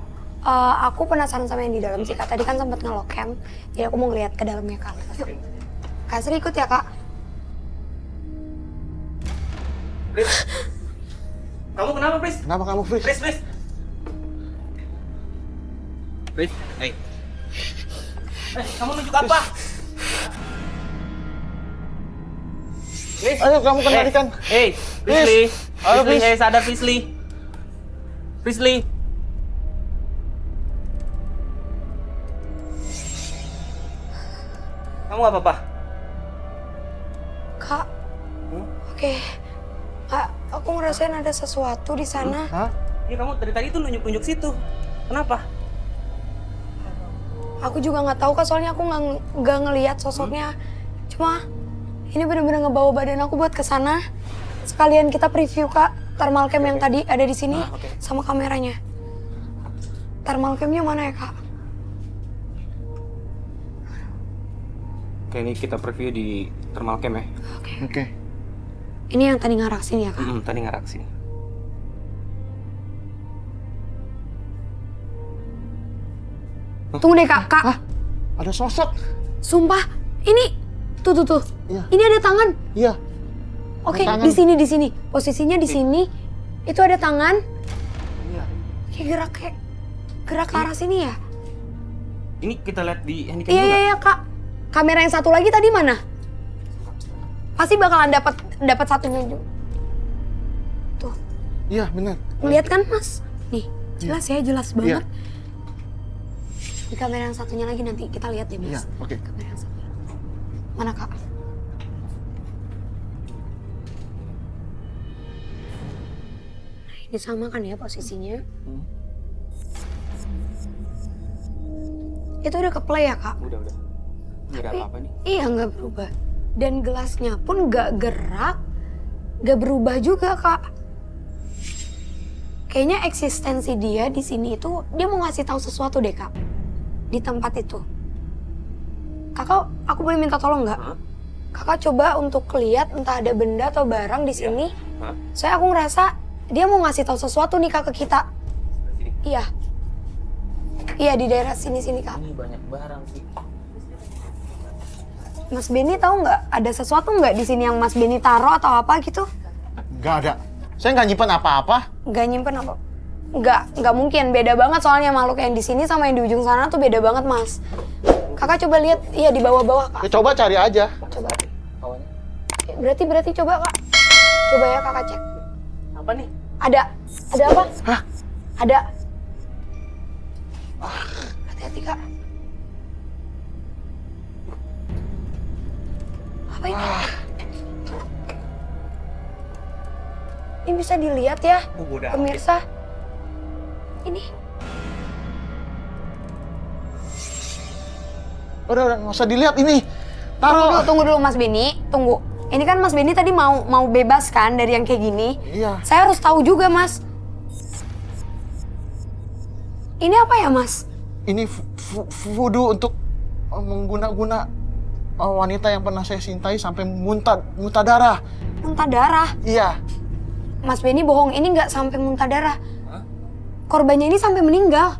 Aku penasaran sama yang di dalam sih Kak. Tadi kan sempat nge-lock cam, jadi aku mau ngeliat ke dalamnya Kak. Yuk. Kak Sri ikut ya Kak. Pris, kamu kenapa Pris? Kenapa kamu Pris? Pris. Pris, hey. Kamu nunjuk apa? Pris. Ayo kamu kendalikan. Hey, Prisli. Ayo, Prisli, Pris. hey, sadar Prisli. Prisli. Kamu gak apa-apa? Kak, oke. Kak, aku ngerasain ada sesuatu di sana. Hah? Iya, kamu dari tadi tuh nunjuk-nunjuk situ. Kenapa? Aku juga nggak tahu Kak, soalnya aku nggak ngelihat sosoknya. Cuma ini bener-bener ngebawa badan aku buat ke sana. Sekalian kita preview Kak, thermal cam yang tadi ada di sini sama kameranya. Thermal camnya mana ya Kak? Oke, ini kita preview di thermal cam ya. Oke. Ini yang tadi ngarak sini ya Kak? Tadi ngarak sini. Tunggu deh Kak, Kak. Hah? Ada sosok. Sumpah, ini tuh. Iya. Ini ada tangan. Iya. Oke, tangan. di sini. Posisinya di sini. Itu ada tangan. Iya. Kayak gerak ke arah sini ya? Ini kita lihat di handicam juga. Iya Kak. Kamera yang satu lagi tadi mana? Pasti bakalan dapat satunya juga. Tuh, Iya, benar. ngeliat kan Mas? Nih, jelas ya, jelas banget. Iya. Di kamera yang satunya lagi nanti kita lihat deh Iya, Mas. oke. Kamera yang satunya. Mana Kak? Nah, ini sama kan ya posisinya? Itu udah ke play ya Kak? Udah. Nggak ada apa-apa nih. Iya, nggak berubah. Dan gelasnya pun nggak gerak, nggak berubah juga Kak. Kayaknya eksistensi dia di sini itu dia mau ngasih tahu sesuatu deh Kak. Di tempat itu. Kakak, aku boleh minta tolong nggak? Hah? Kakak coba untuk lihat entah ada benda atau barang di sini. Hah? Soalnya aku ngerasa dia mau ngasih tahu sesuatu nih Kak ke kita. Sini. Iya. Iya, di daerah sini Kak. Ini banyak barang sih. Mas Benny tahu nggak ada sesuatu nggak di sini yang Mas Benny taruh atau apa gitu? Nggak ada. Saya nggak nyimpan apa-apa. Nggak nyimpen apa? Nggak mungkin. Beda banget soalnya makhluk yang di sini sama yang di ujung sana tuh beda banget Mas. Kakak coba lihat, iya di bawah-bawah Kak. Ya, coba cari aja. Coba. Kawannya. Berarti coba Kak. Coba ya Kakak cek. Apa nih? Ada apa? Hah? Ada. Hati-hati Kak. Apa ini? Ini bisa dilihat ya, Oh, bodoh. pemirsa. Ini. Udah, nggak usah dilihat ini. Taruh. Tunggu dulu Mas Beni, tunggu. Ini kan Mas Beni tadi mau bebas kan dari yang kayak gini. Iya. Saya harus tahu juga Mas. Ini apa ya Mas? Ini voodoo untuk mengguna-guna wanita yang pernah saya cintai sampai muntah darah. Muntah darah? Iya. Mas Beni bohong, ini nggak sampai muntah darah. Korbannya ini sampai meninggal.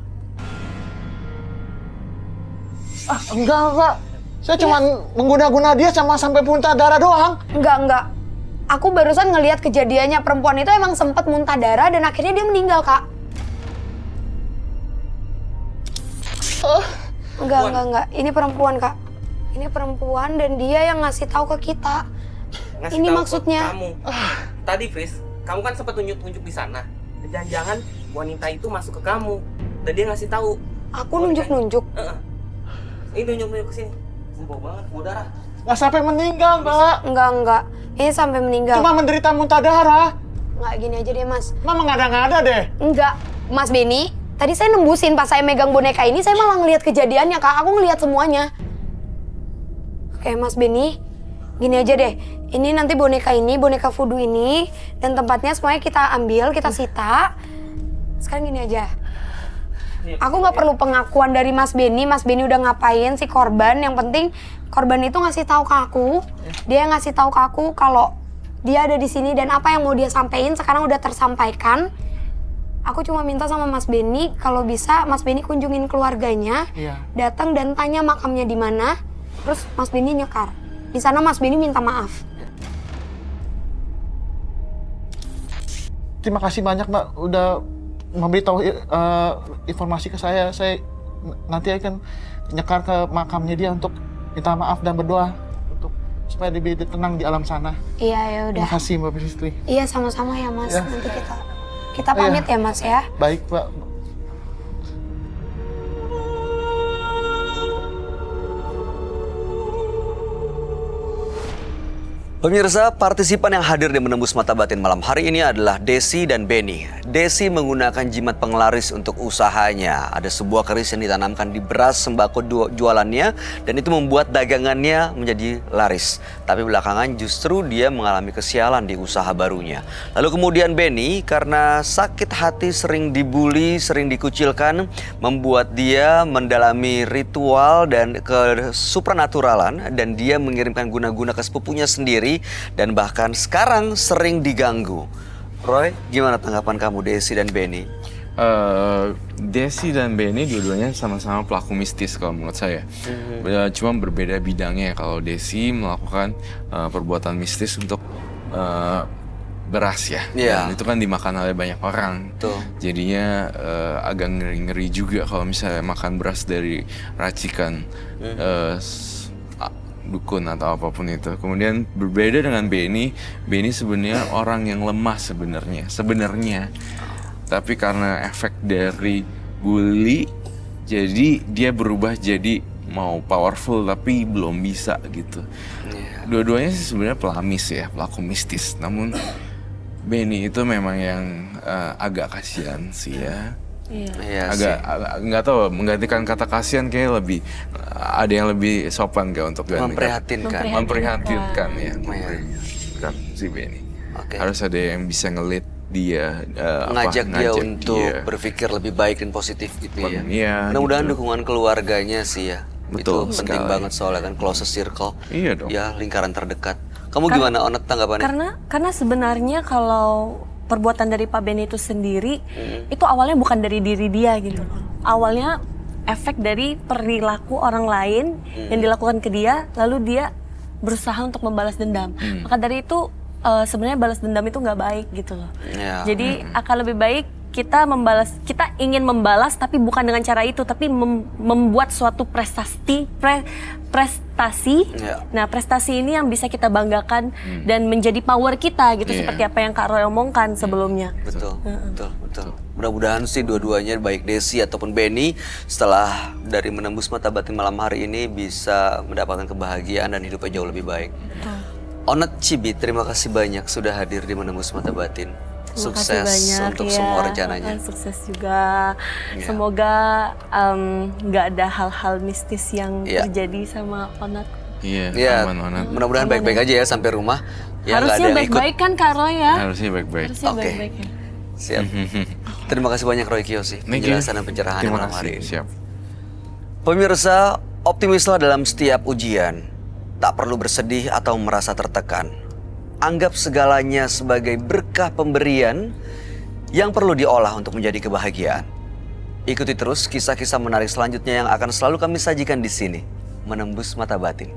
Enggak. Saya cuma mengguna-guna dia sama sampai muntah darah doang. Enggak. Aku barusan ngelihat kejadiannya, perempuan itu emang sempat muntah darah dan akhirnya dia meninggal, Kak. Enggak. Ini perempuan, Kak. Ini perempuan dan dia yang ngasih tahu ke kita. Ngasih Ini tahu maksudnya. ke kamu. Tadi, Fris, kamu kan sempat tunjuk-tunjuk di sana. Jangan-jangan wanita itu masuk ke kamu dan dia ngasih tahu. Aku nunjuk-nunjuk. Ini nunjuk-nunjuk ke sini. Bau banget, bau darah. Nggak sampai meninggal, Mbak. Enggak. Ini sampai meninggal. Cuma menderita muntah darah. Enggak, gini aja deh, Mas. Mama ngada-ngada deh. Enggak, Mas Beni. Tadi saya nembusin pas saya megang boneka ini, saya malah ngelihat kejadiannya, Kak. Aku ngelihat semuanya. Oke, Mas Beni. Gini aja deh. Ini nanti boneka voodoo ini, dan tempatnya semuanya kita ambil, kita sita. Sekarang gini aja. Aku nggak perlu pengakuan dari Mas Beni. Mas Beni udah ngapain si korban. Yang penting korban itu ngasih tahu ke aku. Dia ngasih tahu ke aku kalau dia ada di sini dan apa yang mau dia sampaikan sekarang udah tersampaikan. Aku cuma minta sama Mas Beni kalau bisa Mas Beni kunjungin keluarganya, datang dan tanya makamnya di mana. Terus Mas Beni nyekar. Di sana Mas Beni minta maaf. Terima kasih banyak, Mbak, udah memberitahu informasi ke saya. Saya nanti akan nyekar ke makamnya dia untuk minta maaf dan berdoa untuk supaya dia tenang di alam sana. Iya, ya udah. Terima kasih, Mbak Pristri. Iya, sama-sama ya, Mas. Ya. Nanti kita pamit ya, Mas ya. Baik, Mbak. Pemirsa, partisipan yang hadir di Menembus Mata Batin malam hari ini adalah Desi dan Beni. Desi menggunakan jimat penglaris untuk usahanya. Ada sebuah keris yang ditanamkan di beras sembako jualannya dan itu membuat dagangannya menjadi laris. Tapi belakangan justru dia mengalami kesialan di usaha barunya. Lalu kemudian Beni karena sakit hati sering dibully, sering dikucilkan, membuat dia mendalami ritual dan ke supranaturalan dan dia mengirimkan guna-guna ke sepupunya sendiri. Dan bahkan sekarang sering diganggu. Roy, gimana tanggapan kamu Desi dan Beni? Desi dan Beni dua-duanya sama-sama pelaku mistis kalau menurut saya. Cuma berbeda bidangnya. Kalau Desi melakukan perbuatan mistis untuk beras ya. Dan itu kan dimakan oleh banyak orang. Tuh. Jadinya agak ngeri-ngeri juga kalau misalnya makan beras dari racikan dukun atau apapun itu. Kemudian berbeda dengan Beni sebenarnya orang yang lemah sebenarnya. Tapi karena efek dari bully, jadi dia berubah jadi mau powerful tapi belum bisa gitu. Dua-duanya sih sebenarnya pelaku mistis. Namun Beni itu memang yang agak kasihan sih ya. Iya agak nggak tahu menggantikan kata kasihan kayak lebih ada yang lebih sopan kayak untuk memprihatinkan ya memprihatinkan si Beni. Harus ada yang bisa ngelit dia ngajak dia untuk berpikir lebih baik dan positif gitu ya. Mudah-mudahan dukungan keluarganya sih ya. Betul, itu penting banget soalnya kan closest circle. Iya dong. Ya lingkaran terdekat. Kamu gimana Onet tanggapannya? Karena sebenarnya kalau perbuatan dari Pak Beni itu sendiri itu awalnya bukan dari diri dia gitu. Awalnya efek dari perilaku orang lain yang dilakukan ke dia, lalu dia berusaha untuk membalas dendam. Maka dari itu sebenarnya balas dendam itu nggak baik gitu loh. Jadi akan lebih baik kita ingin membalas tapi bukan dengan cara itu, tapi membuat suatu prestasi. Nah, prestasi ini yang bisa kita banggakan dan menjadi power kita gitu, seperti apa yang Kak Roy omongkan sebelumnya. Betul. Mudah-mudahan sih dua-duanya baik Desi ataupun Beni setelah dari Menembus Mata Batin malam hari ini bisa mendapatkan kebahagiaan dan hidupnya jauh lebih baik. Onet Cibi, terima kasih banyak sudah hadir di Menembus Mata Batin. Terima Sukses kasih banyak untuk ya. semua rencananya. Sukses juga. Iya. Semoga nggak ada hal-hal mistis yang Iya. terjadi sama Onat. Iya, Iya, aman Onat. mudah-mudahan baik-baik aja ya sampai rumah. Ya, nggak ada Harusnya yang ikut. baik-baik kan Kak Roy ya? Harusnya baik-baik. Harusnya Oke. baik-baik ya. Siap. Terima kasih banyak Roy Kiyoshi Thank you. penjelasan dan pencerahan Terima malam kasih. hari ini. Siap. Pemirsa, optimislah dalam setiap ujian. Tak perlu bersedih atau merasa tertekan. Anggap segalanya sebagai berkah pemberian yang perlu diolah untuk menjadi kebahagiaan. Ikuti terus kisah-kisah menarik selanjutnya yang akan selalu kami sajikan di sini, Menembus Mata Batin.